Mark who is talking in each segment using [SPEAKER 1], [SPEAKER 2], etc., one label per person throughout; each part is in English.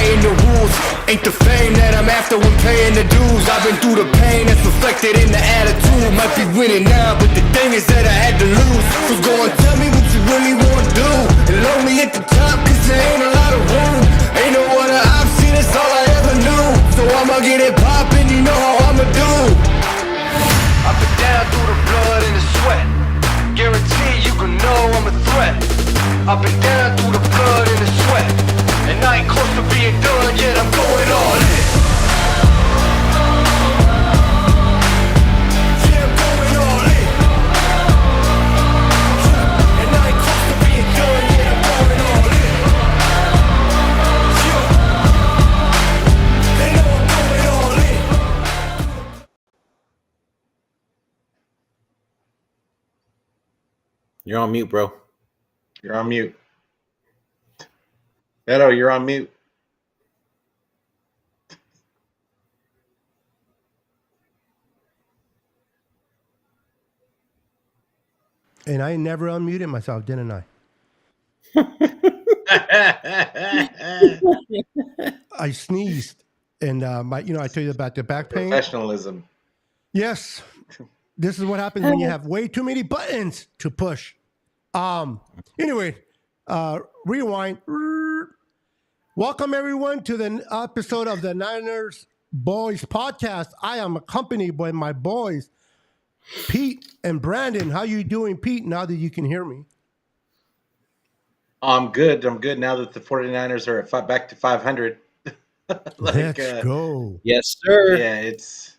[SPEAKER 1] fighting the rules. Ain't the fame that I'm after when paying the dues. I've been through the pain that's reflected in the attitude. Might be winning now, but the thing is that I had to lose. So go and tell me what you really want to do. And load me at the top, cause there ain't a lot of room. Ain't no other option, that's all I ever knew. So I'ma get it poppin', you know how I'ma do. I've been down through the blood and the sweat. Guarantee you can know I'm a threat. I've been down through the blood and the sweat. And I ain't close to being done yet, I'm going all in. Yeah, I'm going all in. And I ain't close to being done yet, I'm going all in. Yeah. They know I'm going all in.
[SPEAKER 2] You're on mute, bro.
[SPEAKER 3] You're on mute. Beto, you're on mute.
[SPEAKER 4] And I never unmuted myself, didn't I? I sneezed, and I tell you about the back pain.
[SPEAKER 3] Professionalism.
[SPEAKER 4] Yes, this is what happens when you have way too many buttons to push. Anyway, rewind. Welcome everyone to the episode of the Niners Boys podcast. I am accompanied by my boys, Pete and Brandon. How you doing, Pete, now that you can hear me?
[SPEAKER 3] I'm good. Now that the 49ers are back to 500.
[SPEAKER 4] Let's go.
[SPEAKER 2] Yes, sir.
[SPEAKER 3] Yeah, it's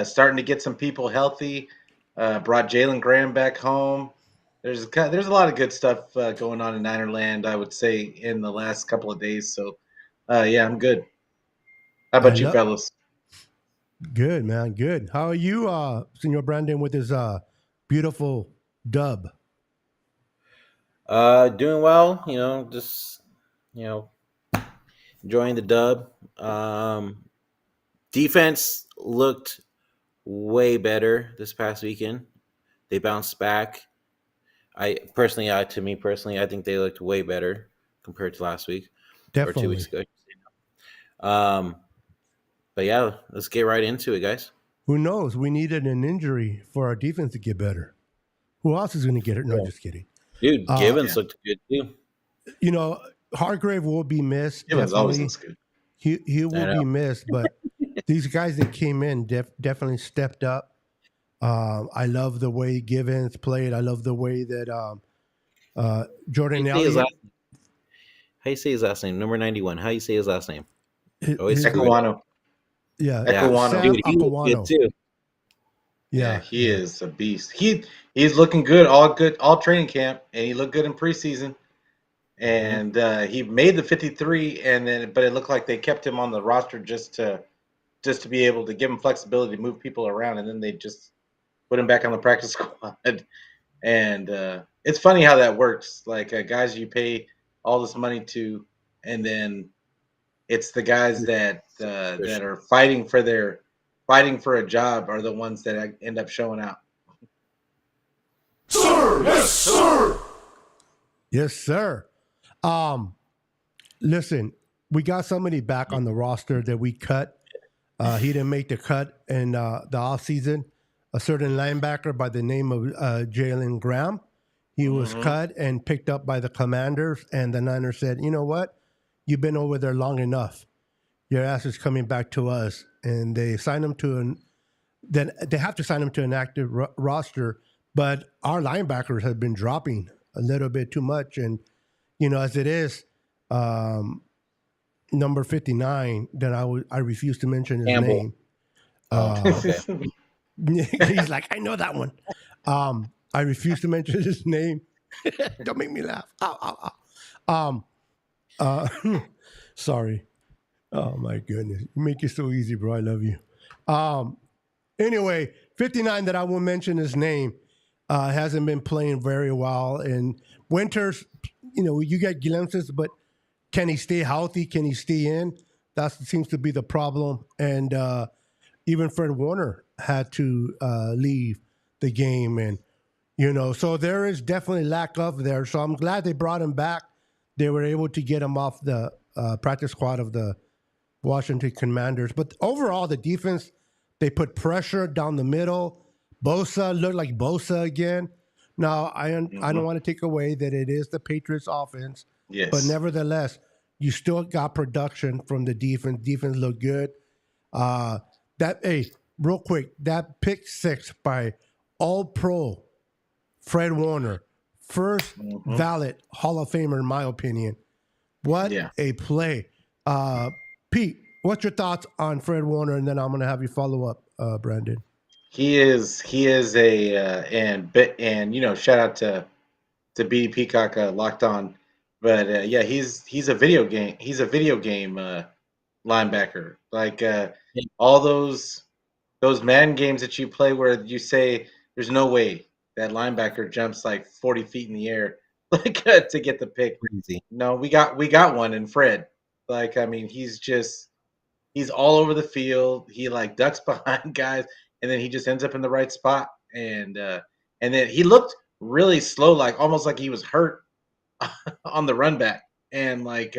[SPEAKER 3] starting to get some people healthy. Brought Jalen Graham back home. There's a lot of good stuff going on in Ninerland, I would say, in the last couple of days. So, yeah, I'm good. How about you, fellas?
[SPEAKER 4] Good, man. Good. How are you, Senor Brandon, with his beautiful dub?
[SPEAKER 2] Doing well. Just enjoying the dub. Defense looked way better this past weekend. They bounced back. I think they looked way better compared to last week.
[SPEAKER 4] Definitely.
[SPEAKER 2] Or 2 weeks ago. But yeah, let's get right into it, guys.
[SPEAKER 4] Who knows? We needed an injury for our defense to get better. Who else is going to get it? No, just kidding.
[SPEAKER 2] Dude, Givens looked good too.
[SPEAKER 4] Hargrave will be missed.
[SPEAKER 3] Givens always looks good.
[SPEAKER 4] He will be missed, but these guys that came in definitely stepped up. I love the way Givens played. I love the way that Jordan Elliott.
[SPEAKER 2] How you say his last name? Number 91. How you say his last name?
[SPEAKER 3] Ekwano.
[SPEAKER 4] Yeah.
[SPEAKER 3] Ekwano.
[SPEAKER 2] Dude, he was good too.
[SPEAKER 4] Yeah,
[SPEAKER 3] he is a beast. He's looking good all training camp, and he looked good in preseason. And he made the 53, but it looked like they kept him on the roster just to be able to give him flexibility to move people around, and then they just put him back on the practice squad. And it's funny how that works. Like guys you pay all this money to, and then it's the guys that are fighting for a job are the ones that end up showing out.
[SPEAKER 1] Sir, yes, sir.
[SPEAKER 4] Yes, sir. Listen, we got somebody back on the roster that we cut. He didn't make the cut in the offseason. A certain linebacker by the name of Jalen Graham. He was cut and picked up by the Commanders, and the Niners said, you know what? You've been over there long enough. Your ass is coming back to us. And they signed him then they have to sign him to an active roster, but our linebackers have been dropping a little bit too much. And, as it is, number 59, that I refuse to mention his name.
[SPEAKER 2] Okay.
[SPEAKER 4] He's like, I know that one. I refuse to mention his name. Don't make me laugh. Ow. Sorry. Oh my goodness. You make it so easy, bro. I love you. Anyway, 59 that I won't mention his name hasn't been playing very well. And Winters, you get glimpses, but can he stay healthy? Can he stay in? That seems to be the problem. And even Fred Warner had to leave the game. And, so there is definitely lack of there. So I'm glad they brought him back. They were able to get him off the practice squad of the Washington Commanders. But overall, the defense, they put pressure down the middle. Bosa looked like Bosa again. Now, I don't want to take away that it is the Patriots offense, but
[SPEAKER 3] Yes.
[SPEAKER 4] nevertheless, you still got production from the defense. Defense looked good. Real quick, that pick six by All-Pro Fred Warner, first valid Hall of Famer in my opinion. What a play. Pete, what's your thoughts on Fred Warner? And then I'm going to have you follow up, Brandon.
[SPEAKER 3] He is and you know, shout out to B Peacock Locked On. But yeah, he's a video game linebacker. Like all those Madden games that you play where you say there's no way that linebacker jumps like 40 feet in the air like to get the pick.
[SPEAKER 2] Crazy.
[SPEAKER 3] No, we got one in Fred. Like, I mean, he's all over the field. He like ducks behind guys, and then he just ends up in the right spot. And then he looked really slow, like almost like he was hurt on the run back. And like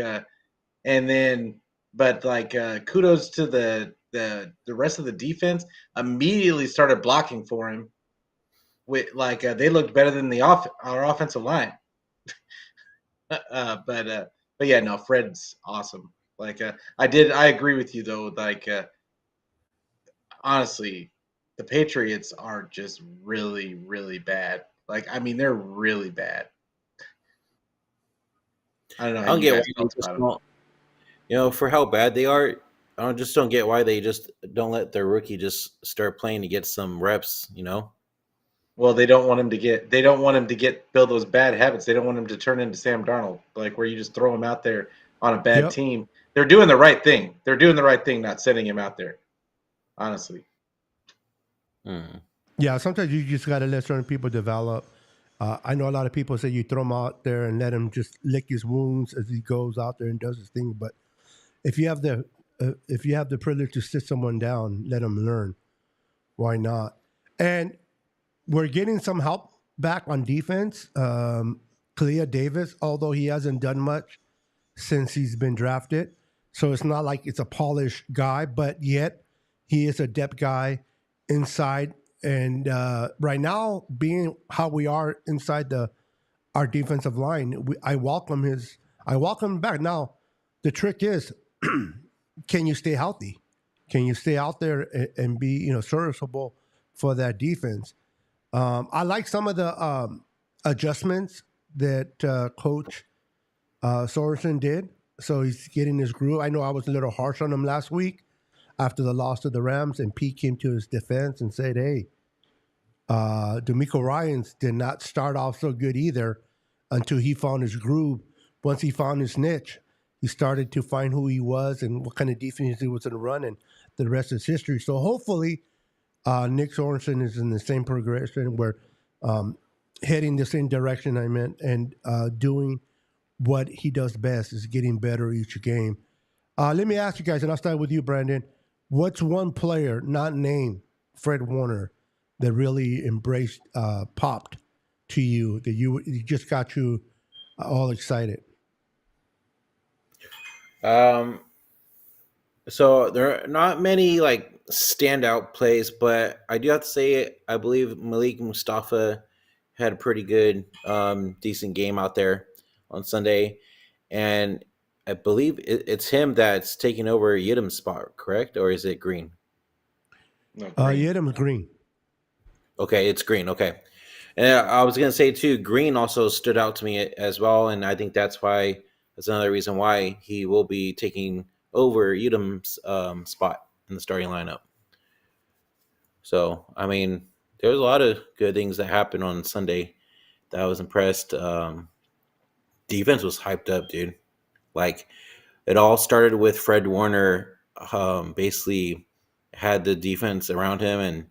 [SPEAKER 3] kudos to the rest of the defense. Immediately started blocking for him. With they looked better than our offensive line. But yeah, no, Fred's awesome. Like I agree with you though. Like honestly, the Patriots are just really, really bad. Like, I mean, they're really bad. I don't know.
[SPEAKER 2] I don't get why they just don't, for how bad they are. I just don't get why they just don't let their rookie just start playing to get some reps.
[SPEAKER 3] Well, they don't want him to build those bad habits. They don't want him to turn into Sam Darnold, like where you just throw him out there on a bad team. They're doing the right thing. They're doing the right thing, not sending him out there. Honestly.
[SPEAKER 4] Yeah, sometimes you just got to let certain people develop. I know a lot of people say you throw him out there and let him just lick his wounds as he goes out there and does his thing. But if you have the privilege to sit someone down, let him learn. Why not? And we're getting some help back on defense. Kalia Davis, although he hasn't done much since he's been drafted, so it's not like it's a polished guy, but yet he is a depth guy inside. And right now, being how we are inside our defensive line, I welcome him back. Now, the trick is, can you stay healthy? Can you stay out there and be serviceable for that defense? I like some of the adjustments that Coach Sorensen did. So he's getting his groove. I know I was a little harsh on him last week after the loss to the Rams, and Pete came to his defense and said, hey, DeMeco Ryans did not start off so good either until he found his groove. Once he found his niche, he started to find who he was and what kind of defense he was going to run, and the rest is history. So hopefully Nick Sorensen is in the same progression. We're heading the same direction, and doing what he does best is getting better each game. Let me ask you guys, and I'll start with you, Brandon. What's one player, not named Fred Warner, that really popped to you, that you just got you all excited?
[SPEAKER 2] So there are not many like standout plays, but I do have to say I believe Malik Mustafa had a pretty good, decent game out there on Sunday, and I believe it's him that's taking over Yidim's spot, correct? Or is it Green?
[SPEAKER 3] No,
[SPEAKER 4] Yidim's Green.
[SPEAKER 2] Okay, it's Green. Okay. And I was going to say, too, Green also stood out to me as well, and I think that's another reason why he will be taking over Yidim's spot in the starting lineup. So, I mean, there was a lot of good things that happened on Sunday that I was impressed. Defense was hyped up, dude. Like, it all started with Fred Warner basically had the defense around him and,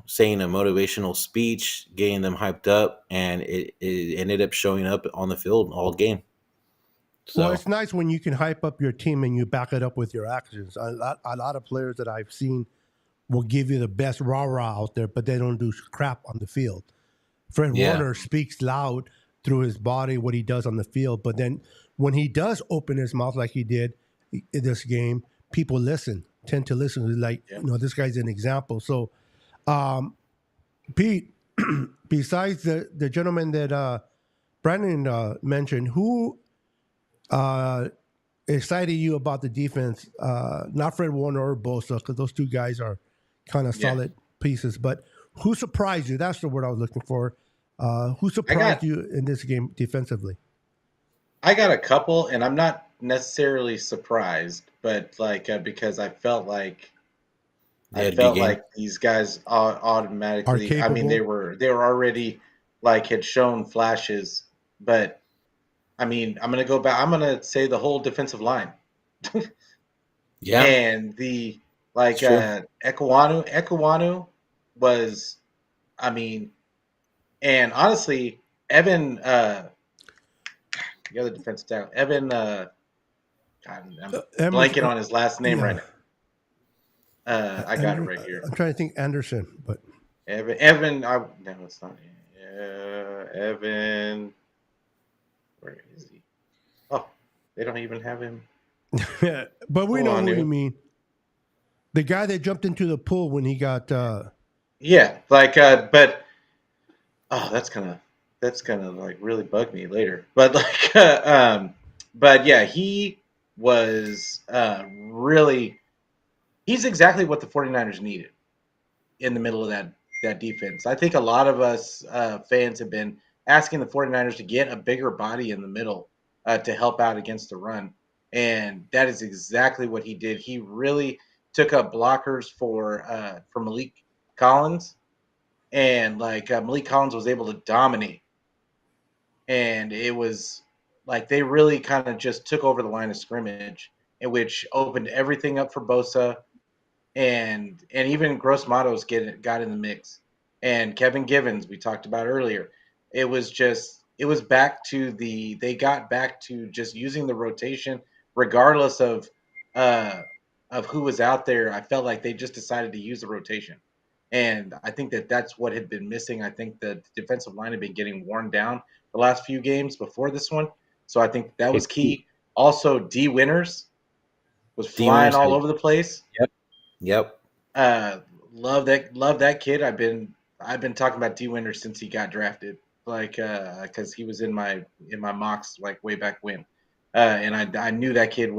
[SPEAKER 2] saying a motivational speech, getting them hyped up, and it ended up showing up on the field all game. So.
[SPEAKER 4] Well, it's nice when you can hype up your team and you back it up with your actions. A lot of players that I've seen will give you the best rah-rah out there, but they don't do crap on the field. Fred Warner speaks loud through his body, what he does on the field, but then when he does open his mouth like he did in this game, people tend to listen. Like, this guy's an example. So, Pete, besides the gentleman that Brandon mentioned, who excited you about the defense? Not Fred Warner or Bosa, because those two guys are kind of solid pieces. But who surprised you? That's the word I was looking for. Who surprised you in this game defensively?
[SPEAKER 3] I got a couple, and I'm not necessarily surprised, but because I felt like these guys automatically. I mean, they were already had shown flashes, but I mean, I'm gonna go back. I'm gonna say the whole defensive line.
[SPEAKER 2] Yeah,
[SPEAKER 3] and the Ekwonu was, I mean, and honestly, Evan, the other defensive tackle, Evan, God, I'm blanking on his last name right now. I got it right here.
[SPEAKER 4] I'm trying to think Anderson, but
[SPEAKER 3] Evan, no, it's not. Evan, where is he? Oh, they don't even have him.
[SPEAKER 4] But we know who you mean. The guy that jumped into the pool when he got.
[SPEAKER 3] But that's gonna really bug me later. But but yeah, he was really. He's exactly what the 49ers needed in the middle of that defense. I think a lot of us fans have been asking the 49ers to get a bigger body in the middle to help out against the run. And that is exactly what he did. He really took up blockers for Malik Collins. And Malik Collins was able to dominate. And it was they really kind of just took over the line of scrimmage, in which opened everything up for Bosa. And even Gross Matos got in the mix. And Kevin Givens, we talked about earlier. They got back to just using the rotation, regardless of who was out there. I felt like they just decided to use the rotation. And I think that's what had been missing. I think the defensive line had been getting worn down the last few games before this one. So I think that was key. Also, D Winners was flying all over the place.
[SPEAKER 2] Yep.
[SPEAKER 3] Love that kid. I've been talking about D Winners since he got drafted. Because he was in my mocks way back when. And I knew that kid.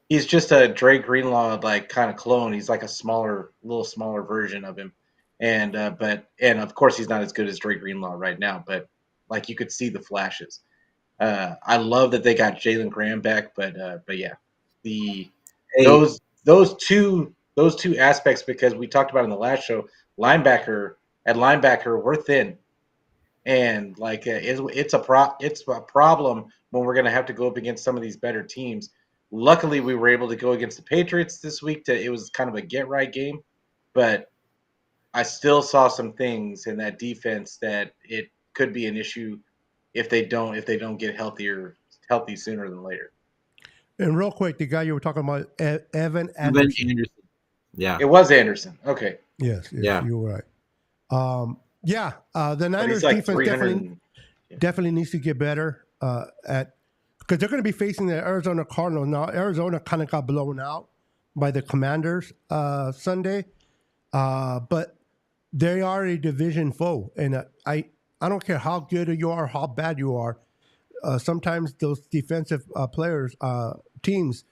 [SPEAKER 3] He's just a Dre Greenlaw kind of clone. He's like a little smaller version of him, and of course he's not as good as Dre Greenlaw right now. But you could see the flashes. I love that they got Jalen Graham back, but yeah, those two aspects, because we talked about in the last show, linebacker we're thin. And it's a problem when we're going to have to go up against some of these better teams. Luckily, we were able to go against the Patriots this week. It was kind of a get-right game, but I still saw some things in that defense that it could be an issue if they don't get healthy sooner than later.
[SPEAKER 4] And real quick, the guy you were talking about, Evan Anderson.
[SPEAKER 2] Yeah,
[SPEAKER 3] it was Anderson. Okay.
[SPEAKER 4] Yes, you were right. The Niners defense definitely needs to get better because they're going to be facing the Arizona Cardinals. Now, Arizona kind of got blown out by the Commanders Sunday, but they are a division foe. And I don't care how good you are, how bad you are. Sometimes those defensive teams,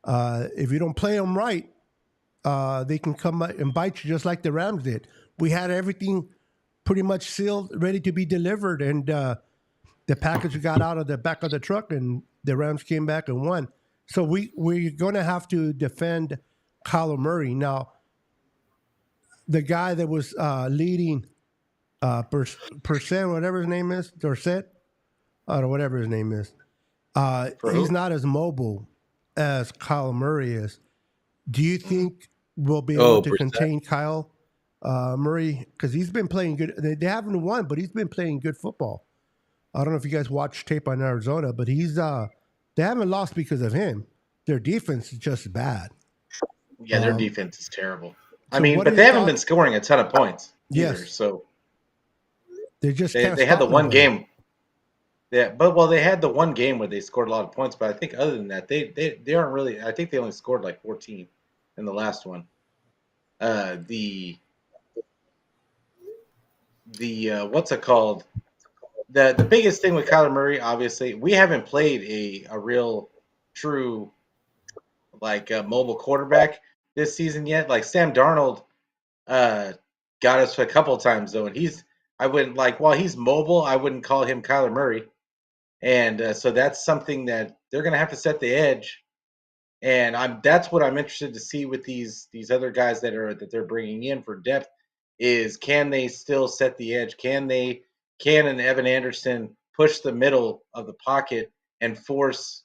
[SPEAKER 4] if you don't play them right, they can come and bite you just like the Rams did. We had everything pretty much sealed, ready to be delivered, and the package got out of the back of the truck, and the Rams came back and won. So we're going to have to defend Kyler Murray. Now, the guy that was leading Percent, whatever his name is, Dorset, or whatever his name is, he's not as mobile as Kyler Murray is. Do you think we'll be able to contain Kyle Murray? Because he's been playing good. They haven't won, but he's been playing good football. I don't know if you guys watched tape on Arizona, but he's they haven't lost because of him. Their defense is just bad.
[SPEAKER 3] Yeah, their defense is terrible. But they haven't been scoring a ton of points either.
[SPEAKER 4] Yes.
[SPEAKER 3] So
[SPEAKER 4] they just
[SPEAKER 3] they had the one game. Yeah, but well, they had the one game where they scored a lot of points, but I think other than that, they aren't really. I think they only scored like 14 in the last one. The what's it called? The biggest thing with Kyler Murray, obviously, we haven't played a real true like mobile quarterback this season yet. Like Sam Darnold uh, got us a couple of times though, and I wouldn't like while he's mobile, I wouldn't call him Kyler Murray, and so that's something that they're going to have to set the edge. And that's what I'm interested to see with these other guys that they're bringing in for depth is can they still set the edge? Can an Evan Anderson push the middle of the pocket and force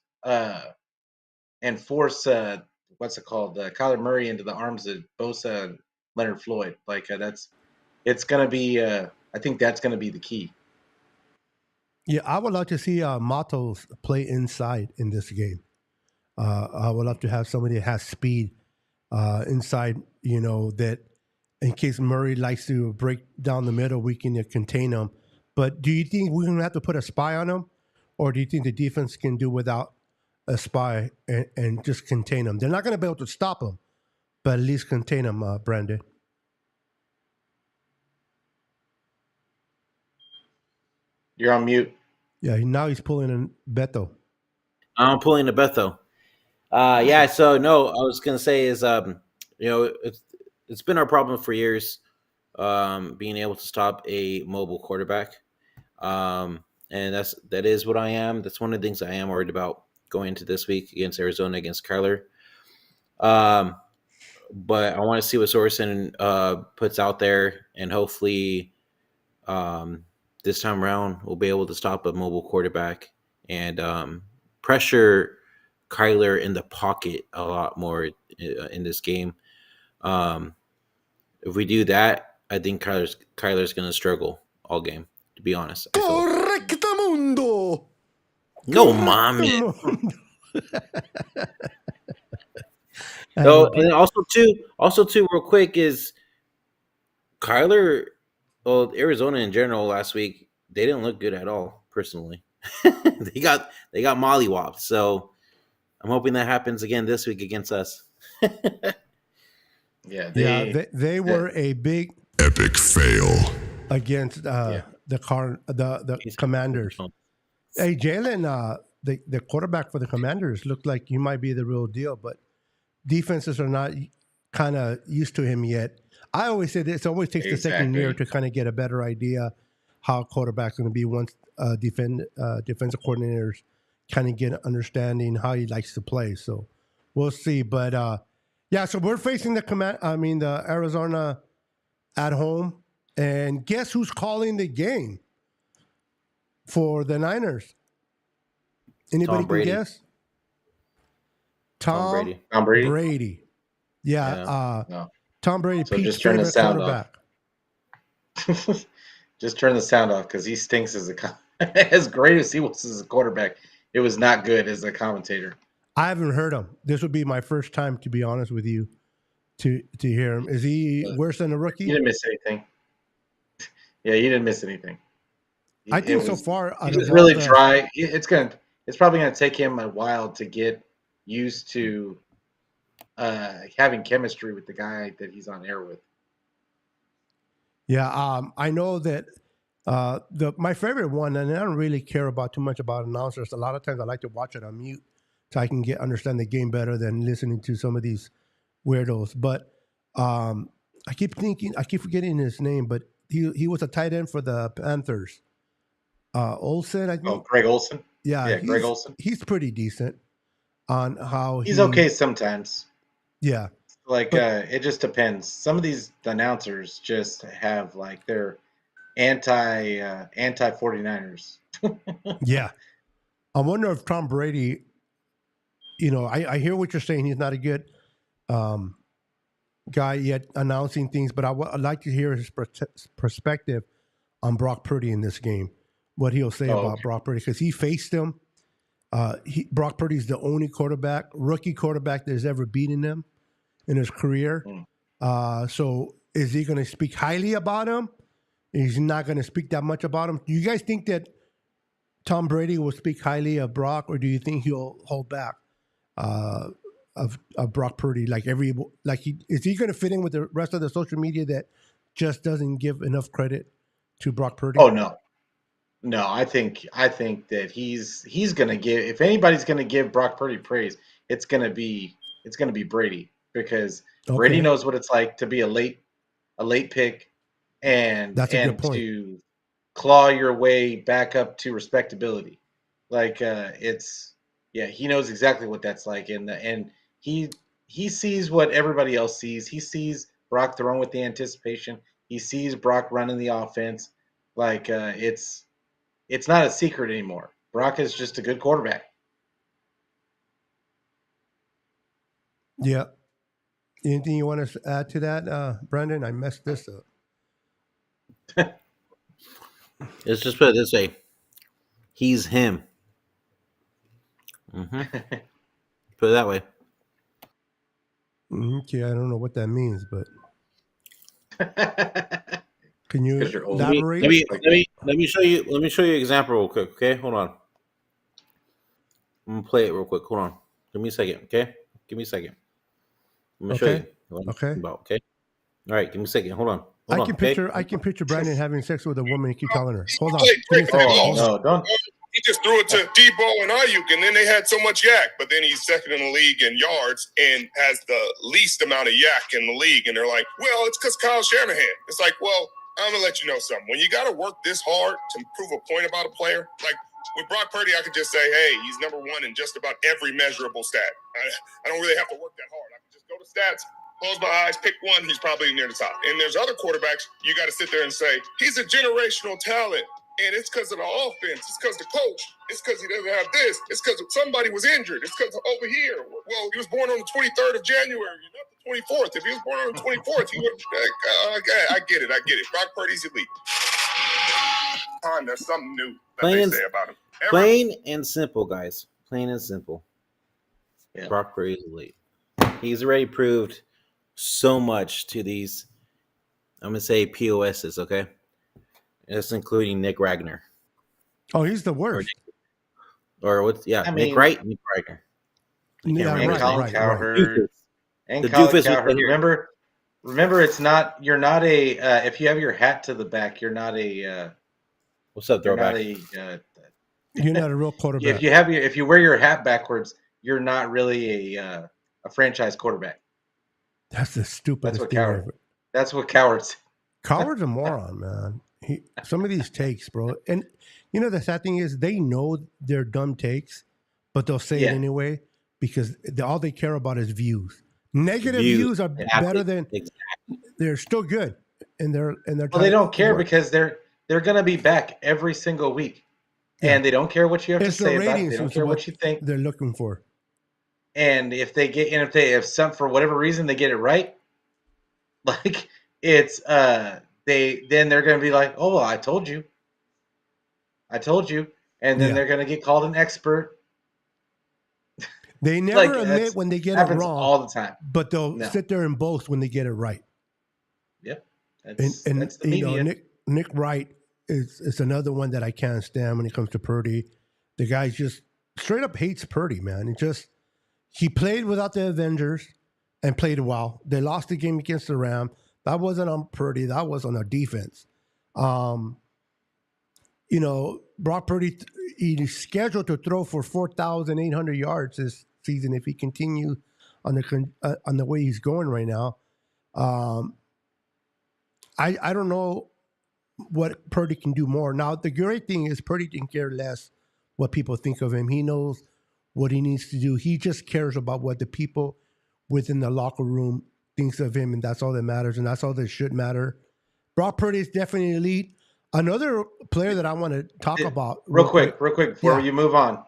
[SPEAKER 3] what's it called Kyler Murray into the arms of Bosa and Leonard Floyd? Like it's gonna be I think that's gonna be the key.
[SPEAKER 4] Yeah, I would like to see Matos play inside in this game. I would love to have somebody that has speed inside, that in case Murray likes to break down the middle, we can contain him. But do you think we're going to have to put a spy on him? Or do you think the defense can do without a spy and just contain him? They're not going to be able to stop him, but at least contain him, Brandon.
[SPEAKER 3] You're on mute.
[SPEAKER 4] Yeah, now he's pulling in Beto.
[SPEAKER 2] I'm pulling the Beto. Yeah, so no, I was gonna say is it's been our problem for years, being able to stop a mobile quarterback. And that is what I am. That's one of the things I am worried about going into this week against Arizona against Kyler. But I want to see what Sorensen puts out there, and hopefully, this time around we'll be able to stop a mobile quarterback and pressure Kyler in the pocket a lot more in this game. If we do that, I think Kyler's going to struggle all game. To be honest,
[SPEAKER 4] Correctamundo.
[SPEAKER 2] No, mommy. So, and also too, real quick is Kyler. Well, Arizona in general last week they didn't look good at all. Personally, they got mollywopped. So I'm hoping that happens again this week against us.
[SPEAKER 4] They were a big
[SPEAKER 5] epic fail
[SPEAKER 4] against the Commanders. Hey, Jalen, the quarterback for the Commanders looked like he might be the real deal, but defenses are not kind of used to him yet. I always say this: it always takes the second year to kind of get a better idea how a quarterback's going to be once defensive coordinators kind of get an understanding how he likes to play. So we'll see. But so we're facing the Arizona at home, and guess who's calling the game for the Niners? Anybody can guess? Tom Brady. Yeah.
[SPEAKER 3] No.
[SPEAKER 4] Tom Brady,
[SPEAKER 3] So
[SPEAKER 4] Pete's
[SPEAKER 3] just turn the
[SPEAKER 4] favorite
[SPEAKER 3] sound
[SPEAKER 4] quarterback.
[SPEAKER 3] Just turn the sound off because he stinks as great as he was as a quarterback. It was not good as a commentator.
[SPEAKER 4] I haven't heard him. This would be my first time, to be honest with you, to hear him. Is he worse than a rookie?
[SPEAKER 3] You didn't miss anything. Yeah, you didn't miss anything.
[SPEAKER 4] I think so far,
[SPEAKER 3] he was really dry. It's probably gonna take him a while to get used to having chemistry with the guy that he's on air with.
[SPEAKER 4] Yeah, I know that my favorite one, and I don't really care about too much about announcers. A lot of times I like to watch it on mute so I can understand the game better than listening to some of these weirdos. But I keep forgetting his name, but he was a tight end for the Panthers. Olsen, I think.
[SPEAKER 3] Oh, Greg Olsen?
[SPEAKER 4] Yeah,
[SPEAKER 3] Greg Olsen.
[SPEAKER 4] He's pretty decent on how
[SPEAKER 3] he's okay sometimes.
[SPEAKER 4] Yeah.
[SPEAKER 3] It just depends. Some of these announcers just have they're anti 49ers.
[SPEAKER 4] Yeah. I wonder if Tom Brady, I hear what you're saying. He's not a good guy yet announcing things, but I'd like to hear his perspective on Brock Purdy in this game, what he'll say about Brock Purdy, because he faced him. Brock Purdy's the only rookie quarterback that's ever beaten him in his career. So is he going to speak highly about him? He's not going to speak that much about him. Do you guys think that Tom Brady will speak highly of Brock, or do you think he'll hold back uh, of Brock Purdy? Is he going to fit in with the rest of the social media that just doesn't give enough credit to Brock Purdy?
[SPEAKER 3] Oh no, no. I think that he's gonna give. If anybody's gonna give Brock Purdy praise, it's gonna be Brady, because Brady
[SPEAKER 4] Okay,
[SPEAKER 3] knows what it's like to be a late pick
[SPEAKER 4] that's a good
[SPEAKER 3] and
[SPEAKER 4] point.
[SPEAKER 3] to claw your way back up to respectability. He knows exactly what that's like, and he sees what everybody else sees. He sees Brock throwing with the anticipation. He sees Brock running the offense. It's not a secret anymore. Brock is just a good quarterback.
[SPEAKER 4] Yeah. Anything you want to add to that, Brandon? I messed this up.
[SPEAKER 2] Let's just put it this way: he's him. Put it that way.
[SPEAKER 4] Okay, I don't know what that means, but can you
[SPEAKER 3] 'Cause you're old.
[SPEAKER 4] elaborate?
[SPEAKER 2] Let me show you. Let me show you an example real quick. Okay, hold on. I'm gonna play it real quick. Hold on. Give me a second. Okay, give me a second. I'm gonna show
[SPEAKER 4] Okay.
[SPEAKER 2] you what I'm
[SPEAKER 4] Okay.
[SPEAKER 2] talking about. Okay. All right. Give me a second. Hold on.
[SPEAKER 4] I
[SPEAKER 2] Hold on.
[SPEAKER 4] can
[SPEAKER 2] Okay.
[SPEAKER 4] picture Brandon having sex with a woman and keep telling her, "Hold on,
[SPEAKER 5] Played
[SPEAKER 4] give me a
[SPEAKER 5] great
[SPEAKER 4] second,
[SPEAKER 5] for
[SPEAKER 3] Oh
[SPEAKER 4] hold on."
[SPEAKER 3] no! Don't.
[SPEAKER 5] He just threw it to Debo and Ayuk, and then they had so much yak. But then he's second in the league in yards and has the least amount of yak in the league. And they're like, well, it's because Kyle Shanahan. It's like, well, I'm going to let you know something. When you got to work this hard to prove a point about a player, like with Brock Purdy, I could just say, hey, he's number one in just about every measurable stat. I don't really have to work that hard. I can just go to stats, close my eyes, pick one, he's probably near the top. And there's other quarterbacks, you got to sit there and say, he's a generational talent. And it's because of the offense. It's because the coach. It's because he doesn't have this. It's because somebody was injured. It's because over here. Well, he was born on the 23rd of January, not the 24th. If he was born on the 24th, he would. I get it. Brock Purdy's elite. There's something new that they say about him.
[SPEAKER 2] Plain and simple, guys. Plain and simple.
[SPEAKER 3] Yeah.
[SPEAKER 2] Brock Purdy is elite. He's already proved so much to these. I'm gonna say POSs. Okay. That's including Nick Ragnar.
[SPEAKER 4] Oh, he's the worst.
[SPEAKER 2] Or what's
[SPEAKER 3] I
[SPEAKER 2] Nick
[SPEAKER 3] mean-
[SPEAKER 2] Wright? Nick Ragnar.
[SPEAKER 4] Yeah,
[SPEAKER 3] And
[SPEAKER 4] right,
[SPEAKER 3] Colin
[SPEAKER 4] right.
[SPEAKER 3] Cowherd. And
[SPEAKER 2] The
[SPEAKER 3] Colin
[SPEAKER 2] doofus was
[SPEAKER 3] Cowherd.
[SPEAKER 2] here.
[SPEAKER 3] Remember, it's not. You're not a. If you have your hat to the back, you're not a.
[SPEAKER 2] What's up,
[SPEAKER 3] You're not
[SPEAKER 2] throwback?
[SPEAKER 4] You're not a real quarterback.
[SPEAKER 3] if you wear your hat backwards, you're not really a franchise quarterback.
[SPEAKER 4] That's the stupidest
[SPEAKER 3] That's what
[SPEAKER 4] thing
[SPEAKER 3] Coward.
[SPEAKER 4] ever.
[SPEAKER 3] That's what cowards.
[SPEAKER 4] Coward's a moron, man. Some of these takes, bro. And you know the sad thing is they know they're dumb takes, but they'll say it
[SPEAKER 3] Yeah.
[SPEAKER 4] anyway because all they care about is views. Negative views are better than they're still good, and they're
[SPEAKER 3] Well, they don't care because they're gonna be back every single week,
[SPEAKER 4] Yeah.
[SPEAKER 3] and they don't care what you have
[SPEAKER 4] it's
[SPEAKER 3] to
[SPEAKER 4] the
[SPEAKER 3] say about it.
[SPEAKER 4] ratings.
[SPEAKER 3] They don't
[SPEAKER 4] is
[SPEAKER 3] care what you think.
[SPEAKER 4] they're looking for.
[SPEAKER 3] And if for whatever reason they get it right, like it's they're gonna be like, oh well, I told you, and then
[SPEAKER 4] Yeah.
[SPEAKER 3] they're gonna get called an expert.
[SPEAKER 4] They never
[SPEAKER 3] Like,
[SPEAKER 4] admit when they get it
[SPEAKER 3] happens
[SPEAKER 4] wrong,
[SPEAKER 3] all the time.
[SPEAKER 4] but they'll
[SPEAKER 3] No.
[SPEAKER 4] sit there and boast when they get it right.
[SPEAKER 3] Yep,
[SPEAKER 4] And
[SPEAKER 3] that's the
[SPEAKER 4] you
[SPEAKER 3] media.
[SPEAKER 4] know, Nick Wright is another one that I can't stand when it comes to Purdy. The guy just straight up hates Purdy, man. He played without the Avengers and played well. They lost the game against the Rams. That wasn't on Purdy. That was on our defense. You know, Brock Purdy, he's scheduled to throw for 4,800 yards this season if he continues on the way he's going right now. I don't know what Purdy can do more. Now, the great thing is Purdy can care less what people think of him. He knows what he needs to do. He just cares about what the people within the locker room thinks of him, and that's all that matters, and that's all that should matter. Brock Purdy is definitely elite. Another player that I want to talk about
[SPEAKER 3] real quick before
[SPEAKER 4] Yeah.
[SPEAKER 3] you move on.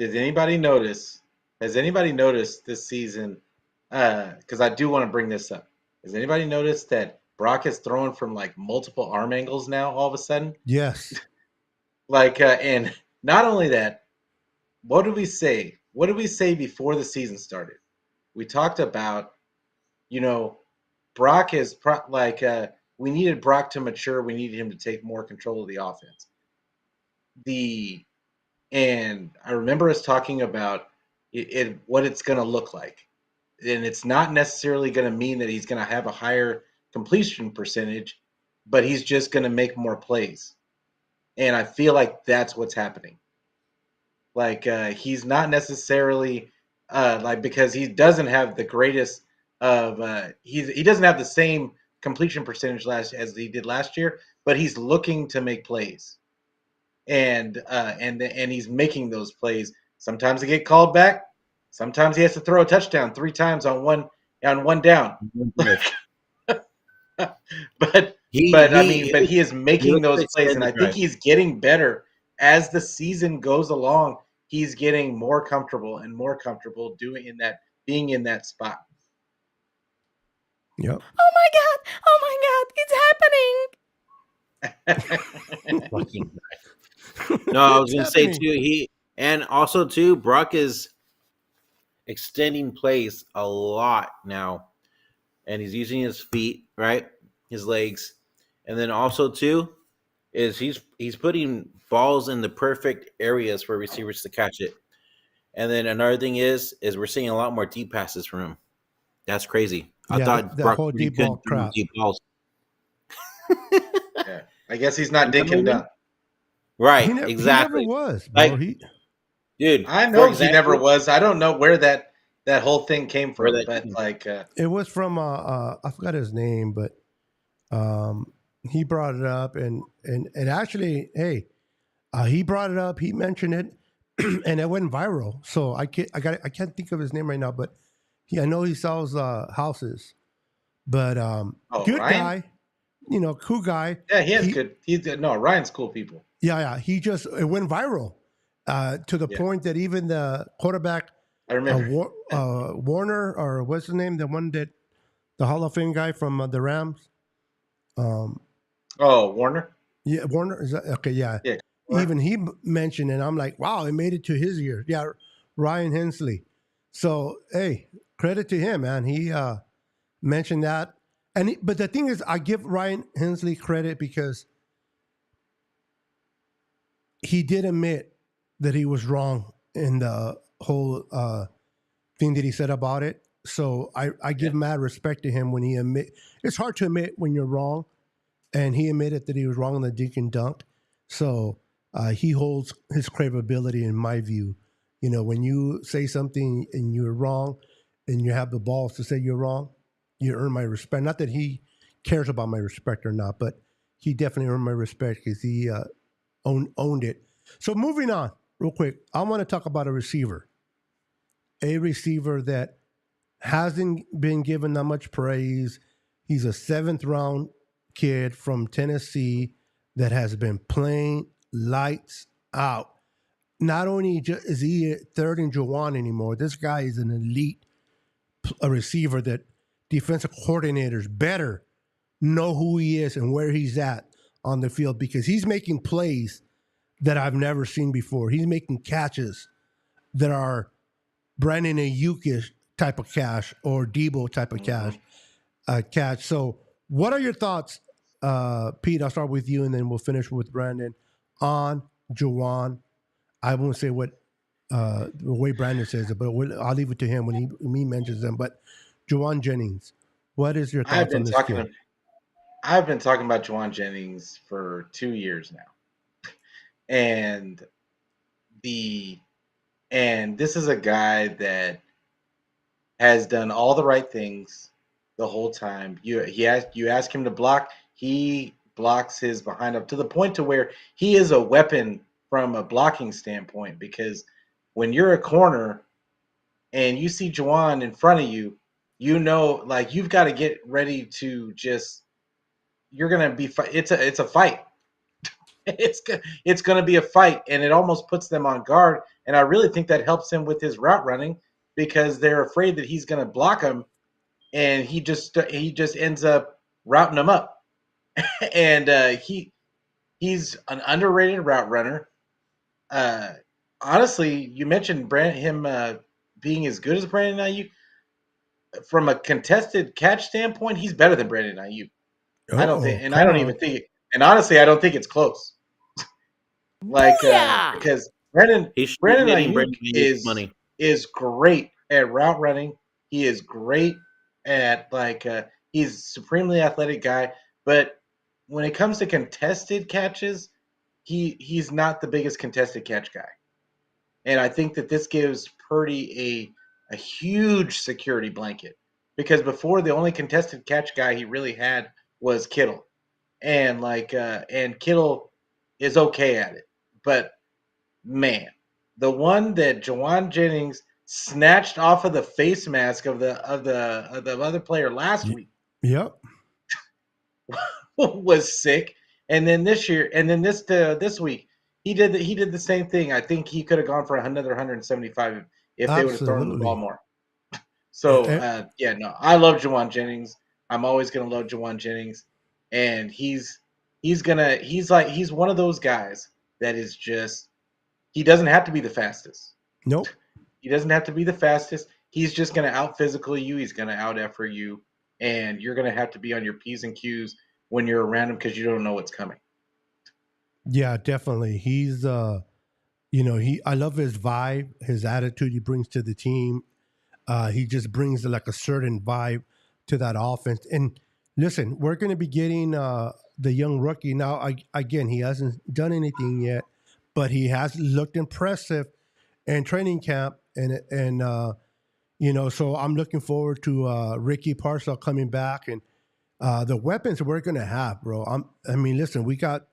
[SPEAKER 3] Has anybody noticed this season? Because I do want to bring this up. Has anybody noticed that Brock is throwing from like multiple arm angles now? All of a sudden,
[SPEAKER 4] Yes.
[SPEAKER 3] And not only that, what did we say? What did we say before the season started? We talked about, Brock is we needed Brock to mature. We needed him to take more control of the offense. and I remember us talking about what it's going to look like. And it's not necessarily going to mean that he's going to have a higher completion percentage, but he's just going to make more plays. And I feel like that's what's happening. Like he's not necessarily like, because he doesn't have the greatest of he doesn't have the same completion percentage as he did last year, but he's looking to make plays, and he's making those plays. Sometimes they get called back. Sometimes he has to throw a touchdown 3 times on one down. but but he is making those plays, and I think he's getting better as the season goes along. He's getting more comfortable and more comfortable being in that spot.
[SPEAKER 4] Yep.
[SPEAKER 6] Oh my god, it's happening.
[SPEAKER 2] No, I was gonna say too. And also too, Brock is extending plays a lot now, and he's using his feet, right, his legs, and then also too is he's putting balls in the perfect areas for receivers to catch it. And then another thing is we're seeing a lot more deep passes from him. That's crazy. I thought
[SPEAKER 4] the
[SPEAKER 2] Brock
[SPEAKER 4] whole deep ball crap.
[SPEAKER 2] Deep balls.
[SPEAKER 3] Yeah, I guess he's not dink and dunk.
[SPEAKER 2] Right,
[SPEAKER 4] He
[SPEAKER 2] exactly.
[SPEAKER 4] never was, bro.
[SPEAKER 2] Dude,
[SPEAKER 3] I know he never was. I don't know where that whole thing came from, but like
[SPEAKER 4] it was from I forgot his name, but he brought it up, and actually, hey, he brought it up. He mentioned it, and it went viral. So I can't think of his name right now, but I know he sells houses. But good
[SPEAKER 3] Ryan?
[SPEAKER 4] guy, cool guy.
[SPEAKER 3] Yeah, he's Ryan's cool people.
[SPEAKER 4] Yeah. It went viral to the point that even the quarterback,
[SPEAKER 3] I remember
[SPEAKER 4] Warner, or what's his name, the one that the Hall of Fame guy from the Rams.
[SPEAKER 3] Warner.
[SPEAKER 4] Yeah, Warner is that okay? Yeah.
[SPEAKER 3] Yeah.
[SPEAKER 4] Even he mentioned, and I'm like, wow, it made it to his ears. Yeah, Ryan Hensley. So hey, credit to him, man. He mentioned that, but the thing is, I give Ryan Hensley credit because he did admit that he was wrong in the whole thing that he said about it. So I give mad respect to him when he admit. It's hard to admit when you're wrong, and he admitted that he was wrong on the dink and dunk. So he holds his credibility in my view. When you say something and you're wrong, and you have the balls to say you're wrong, you earn my respect. Not that he cares about my respect or not, but he definitely earned my respect because he owned it. So moving on real quick, I want to talk about a receiver that hasn't been given that much praise. He's a 7th round kid from Tennessee that has been playing lights out. Not only is he third in Juwan anymore, this guy is an elite receiver that defensive coordinators better know who he is and where he's at on the field, because he's making plays that I've never seen before. He's making catches that are Brandon Ayuk-ish type of catch or Debo type of catch. So what are your thoughts, Pete? I'll start with you, and then we'll finish with Brandon on Juwan. I won't say what the way Brandon says it, but I'll leave it to him when he mentions them. But Juwan Jennings, what is your thoughts on this kid?
[SPEAKER 3] I've been talking about Juwan Jennings for 2 years now, and this is a guy that has done all the right things the whole time. You ask him to block, he blocks his behind up to the point to where he is a weapon from a blocking standpoint, because when you're a corner and you see Juwan in front of you, like you've got to get ready to you're going to be, it's a fight. It's going to be a fight, and it almost puts them on guard. And I really think that helps him with his route running, because they're afraid that he's going to block him, and he just ends up routing them up. And he's an underrated route runner. Honestly, you mentioned him being as good as Brandon Ayuk. From a contested catch standpoint, he's better than Brandon Ayuk. I don't think, and I don't even think, and honestly, I don't think it's close. Because Brandon
[SPEAKER 2] He should be
[SPEAKER 3] Brandon
[SPEAKER 2] getting
[SPEAKER 3] Ayuk
[SPEAKER 2] Brandon Ayuk's money.
[SPEAKER 3] is great at route running. He is great at he's supremely athletic guy, but when it comes to contested catches, he's not the biggest contested catch guy. And I think that this gives Purdy a huge security blanket because before the only contested catch guy he really had was Kittle, and and Kittle is okay at it, but man, the one that Jawan Jennings snatched off of the face mask of the other player last week
[SPEAKER 4] Yep.
[SPEAKER 3] was sick. And then this week he did the same thing. I think he could have gone for another 175 if they would have thrown the ball
[SPEAKER 4] Absolutely.
[SPEAKER 3] more. So
[SPEAKER 4] Eh,
[SPEAKER 3] no, I love Jawan Jennings. I'm always gonna love Jawan Jennings, and he's one of those guys that is just he doesn't have to be the fastest.
[SPEAKER 4] Nope.
[SPEAKER 3] He doesn't have to be the fastest. He's just gonna out physical you. He's gonna out effort you, and you're gonna have to be on your P's and Q's when you're around him because you don't know what's coming.
[SPEAKER 4] Yeah, definitely. He's I love his vibe, his attitude he brings to the team. He just brings like a certain vibe to that offense. And listen, we're going to be getting the young rookie now. Again, he hasn't done anything yet, but he has looked impressive in training camp. So I'm looking forward to Ricky Parcell coming back and the weapons we're going to have, bro. Listen, we got.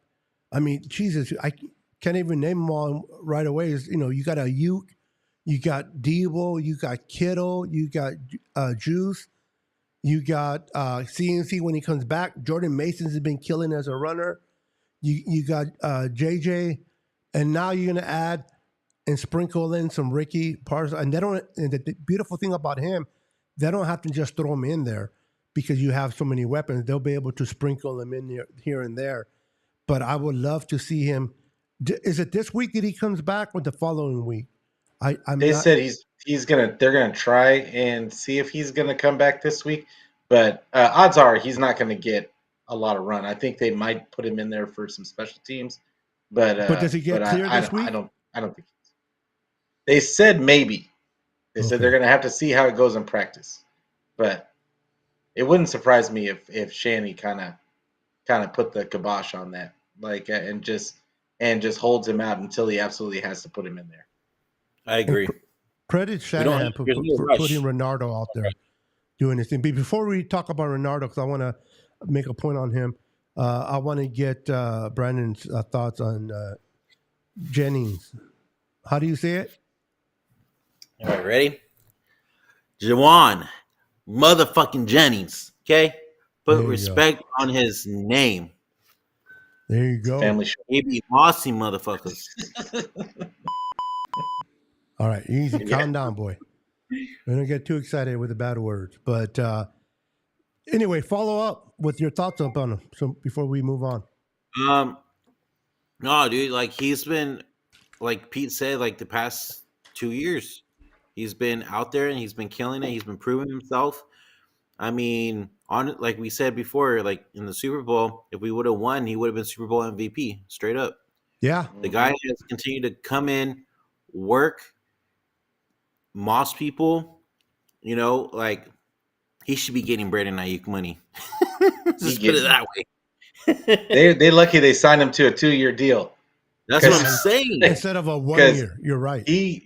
[SPEAKER 4] Jesus, I can't even name them all right away. You got Ayuk, you got Debo, you got Kittle, you got Juice, you got CNC when he comes back. Jordan Mason's has been killing as a runner. You got JJ, and now you're gonna add and sprinkle in some Ricky Parson. And the beautiful thing about him, they don't have to just throw him in there because you have so many weapons. They'll be able to sprinkle them in here and there. But I would love to see him. Is it this week that he comes back or the following week?
[SPEAKER 3] They said they're gonna try and see if he's gonna come back this week, but odds are he's not gonna get a lot of run. I think they might put him in there for some special teams, but
[SPEAKER 4] does he get cleared this week?
[SPEAKER 3] I don't think. They said maybe. They said they're gonna have to see how it goes in practice, but it wouldn't surprise me if Shanny kind of put the kibosh on that, and just holds him out until he absolutely has to put him in there.
[SPEAKER 2] I agree.
[SPEAKER 4] Credit Shanahan for putting Renardo out there doing this thing. But before we talk about Renardo, because I want to make a point on him, I want to get Brandon's thoughts on Jennings. How do you say it?
[SPEAKER 2] All right, ready? Jawan motherfucking Jennings. Okay? Put respect on his name.
[SPEAKER 4] There you go.
[SPEAKER 3] Family show.
[SPEAKER 2] Maybe Mossy motherfuckers.
[SPEAKER 4] All right, easy. Calm down, boy. We don't get too excited with the bad words. But anyway, follow up with your thoughts on him. So before we move on.
[SPEAKER 2] No, dude, he's been, like Pete said, the past 2 years, he's been out there and he's been killing it. He's been proving himself. Like we said before, in the Super Bowl, if we would have won, he would have been Super Bowl MVP, straight up.
[SPEAKER 4] Yeah.
[SPEAKER 2] The guy has continued to come in, work, moss people, he should be getting Brandon Ayuk money. Just put it that way.
[SPEAKER 3] They lucky they signed him to a 2-year deal.
[SPEAKER 2] That's what I'm saying.
[SPEAKER 4] Instead of a 1 year. You're right.
[SPEAKER 3] He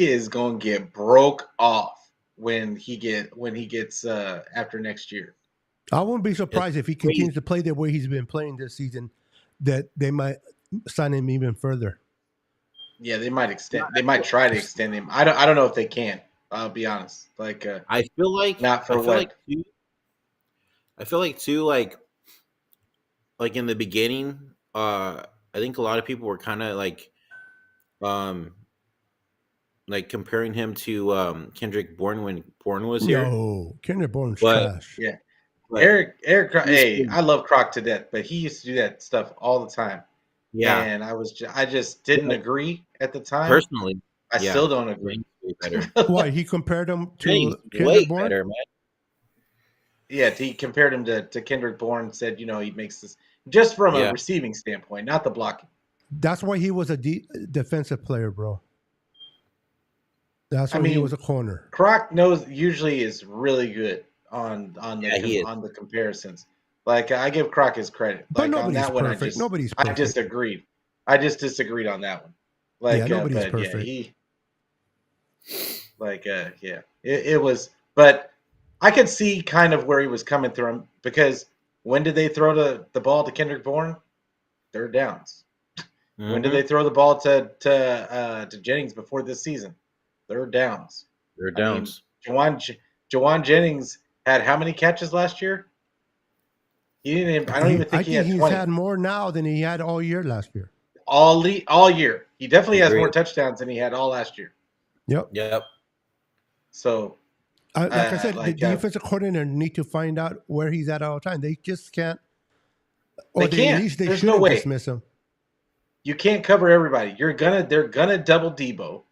[SPEAKER 3] is going to get broke off when he gets after next year.
[SPEAKER 4] I wouldn't be surprised if he continues to play the way he's been playing this season, that they might sign him even further. Yeah,
[SPEAKER 3] they might extend. They might try to extend him. I don't know if they can. I'll be honest.
[SPEAKER 2] I feel like
[SPEAKER 3] not for what.
[SPEAKER 2] I feel like too. Like in the beginning, I think a lot of people were kind of comparing him to Kendrick Bourne when Bourne was here.
[SPEAKER 4] No, Kendrick Bourne's trash.
[SPEAKER 3] Yeah, Eric. Hey, I love Croc to death, but he used to do that stuff all the time.
[SPEAKER 2] Yeah,
[SPEAKER 3] and I just didn't agree at the time.
[SPEAKER 2] Personally,
[SPEAKER 3] I still don't agree.
[SPEAKER 4] Why he compared him to Kendrick Bourne?
[SPEAKER 2] Better, man.
[SPEAKER 3] Yeah, he compared him to Kendrick Bourne. Said he makes this just from a receiving standpoint, not the blocking.
[SPEAKER 4] That's why he was a defensive player, bro. That's why he was a corner.
[SPEAKER 3] Croc usually is really good on the comparisons. Like I give Croc his credit.
[SPEAKER 4] But
[SPEAKER 3] like on
[SPEAKER 4] nobody's
[SPEAKER 3] that one,
[SPEAKER 4] perfect. Nobody's perfect.
[SPEAKER 3] I just disagreed on that one. Like
[SPEAKER 4] nobody's
[SPEAKER 3] but
[SPEAKER 4] perfect.
[SPEAKER 3] It was. But I could see kind of where he was coming through, because when did they throw the ball to Kendrick Bourne? Third downs. Mm-hmm. When did they throw the ball to Jennings before this season? Third downs. Jawan Jennings had how many catches last year? He didn't even, I don't even think he had 20.
[SPEAKER 4] He's had more now than he had all year last year.
[SPEAKER 3] All year. He definitely has more touchdowns than he had all last year.
[SPEAKER 2] Yep.
[SPEAKER 3] So,
[SPEAKER 4] like I said, the defensive coordinator need to find out where he's at all the time. They just can't. Or
[SPEAKER 3] they can't.
[SPEAKER 4] At least they
[SPEAKER 3] There's no way.
[SPEAKER 4] Dismiss him.
[SPEAKER 3] You can't cover everybody. They're gonna double Debo.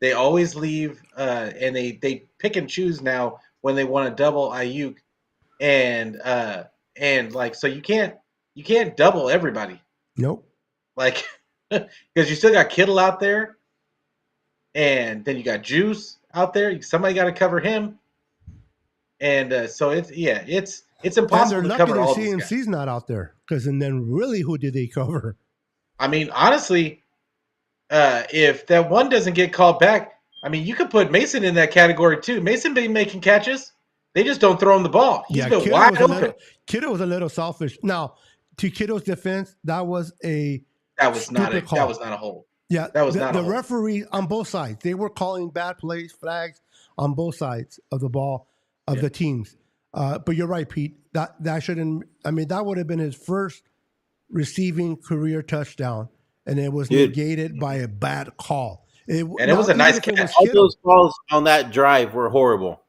[SPEAKER 3] They always leave, and they pick and choose now when they want to double Ayuk, and like, so you can't double everybody.
[SPEAKER 4] Nope.
[SPEAKER 3] Like, because you still got Kittle out there, and then you got Juice out there. Somebody got to cover him, and so it's impossible to cover all these guys.
[SPEAKER 4] CMC's not out there, because then really, who did they cover?
[SPEAKER 3] I mean, honestly, if that one doesn't get called back, I mean, you could put Mason in that category too. Mason been making catches. They just don't throw him the ball. He's been wide open.
[SPEAKER 4] Kittle was a little selfish. Now, to Kittle's defense, that was not a hold. Yeah,
[SPEAKER 3] that was not a
[SPEAKER 4] hold.
[SPEAKER 3] The
[SPEAKER 4] referee on both sides, they were calling bad plays, flags on both sides of the ball of the teams. But you're right, Pete. That shouldn't. I mean, that would have been his first receiving career touchdown, and it was negated by a bad call.
[SPEAKER 3] It was a nice catch.
[SPEAKER 2] All those calls on that drive were horrible.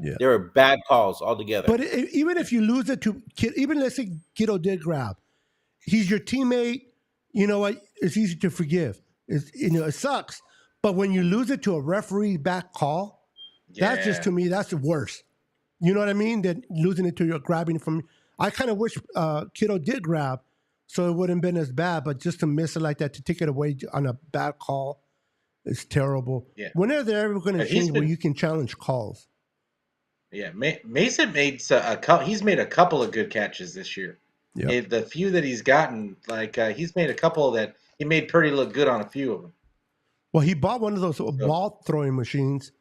[SPEAKER 4] Yeah,
[SPEAKER 2] they were bad calls altogether.
[SPEAKER 4] But even if you lose it to even let's say Kittle did grab, he's your teammate. You know what? It's easy to forgive. It sucks. But when you lose it to a referee back call, that's just, to me, that's the worst. You know what I mean? That losing it to your grabbing from. I kind of wish Kittle did grab, so it wouldn't have been as bad. But just to miss it like that, to take it away on a bad call, is terrible. Yeah. When are they ever going to change where you can challenge calls?
[SPEAKER 3] Yeah, Mason he's made a couple of good catches this year. Yep. The few that he's gotten, like he's made a couple that he made Purdy look good on a few of them.
[SPEAKER 4] Well, he bought one of those ball throwing machines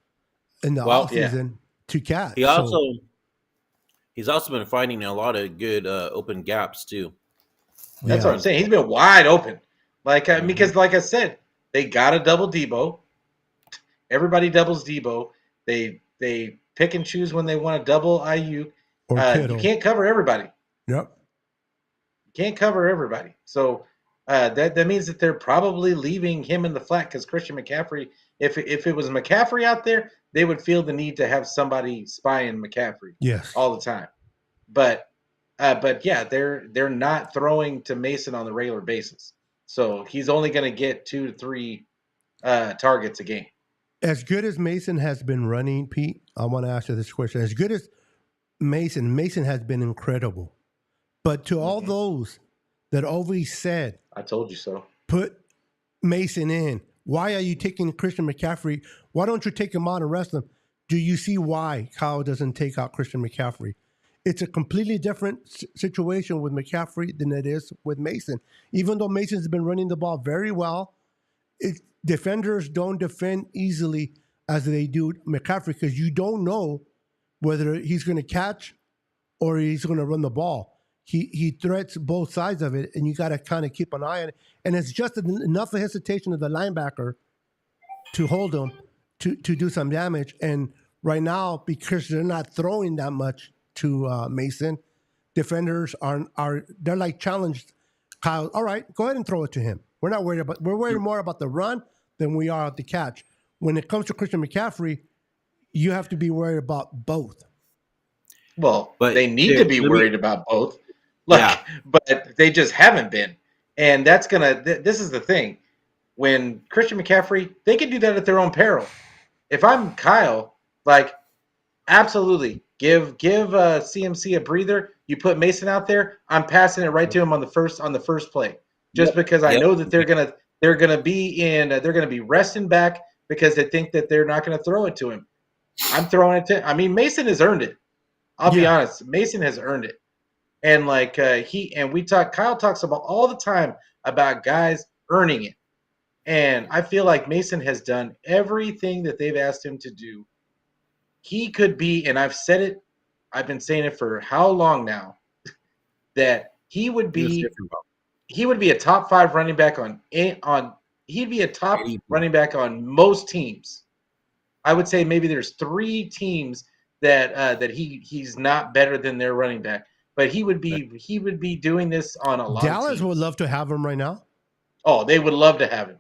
[SPEAKER 4] in the offseason to catch.
[SPEAKER 2] He's also been finding a lot of good open gaps too.
[SPEAKER 3] That's what I'm saying. He's been wide open. Like because, like I said, they got to double Debo. Everybody doubles Debo. They pick and choose when they want to double IU. You can't cover everybody.
[SPEAKER 4] Yep.
[SPEAKER 3] You can't cover everybody. So that means that they're probably leaving him in the flat, because Christian McCaffrey, if it was McCaffrey out there, they would feel the need to have somebody spying McCaffrey all the time. But yeah, they're not throwing to Mason on the regular basis. So he's only going to get 2 to 3 targets a game.
[SPEAKER 4] As good as Mason has been running, Pete, I want to ask you this question. As good as Mason has been incredible. But to all those that always said,
[SPEAKER 3] I told you so,
[SPEAKER 4] put Mason in. Why are you taking Christian McCaffrey? Why don't you take him out and rest him? Do you see why Kyle doesn't take out Christian McCaffrey? It's a completely different situation with McCaffrey than it is with Mason. Even though Mason's been running the ball very well, defenders don't defend easily as they do McCaffrey, because you don't know whether he's going to catch or he's going to run the ball. He threats both sides of it, and you got to kind of keep an eye on it. And it's just enough of hesitation of the linebacker to hold him to do some damage. And right now, because they're not throwing that much to Mason, defenders they're like challenged. Kyle, all right, go ahead and throw it to him. We're worried more about the run than we are at the catch. When it comes to Christian McCaffrey, you have to be worried about both.
[SPEAKER 3] Well, but they need to be worried about both. But they just haven't been. And that's this is the thing. When Christian McCaffrey, they can do that at their own peril. If I'm Kyle, like, absolutely, Give CMC a breather. You put Mason out there. I'm passing it right to him on the first play, just because I know that they're gonna be resting back because they think that they're not gonna throw it to him. I'm throwing it to. I mean, Mason has earned it. I'll be honest. Mason has earned it, and like Kyle talks about all the time about guys earning it, and I feel like Mason has done everything that they've asked him to do. He could be, and I've said it. I've been saying it for how long now, that he would be a top 5 running back he'd be a top running back on most teams. I would say maybe there's 3 teams that he's not better than their running back, but he would be doing this on a lot of
[SPEAKER 4] Dallas
[SPEAKER 3] teams.
[SPEAKER 4] would love to have him right now.
[SPEAKER 3] Oh, they would love to have him.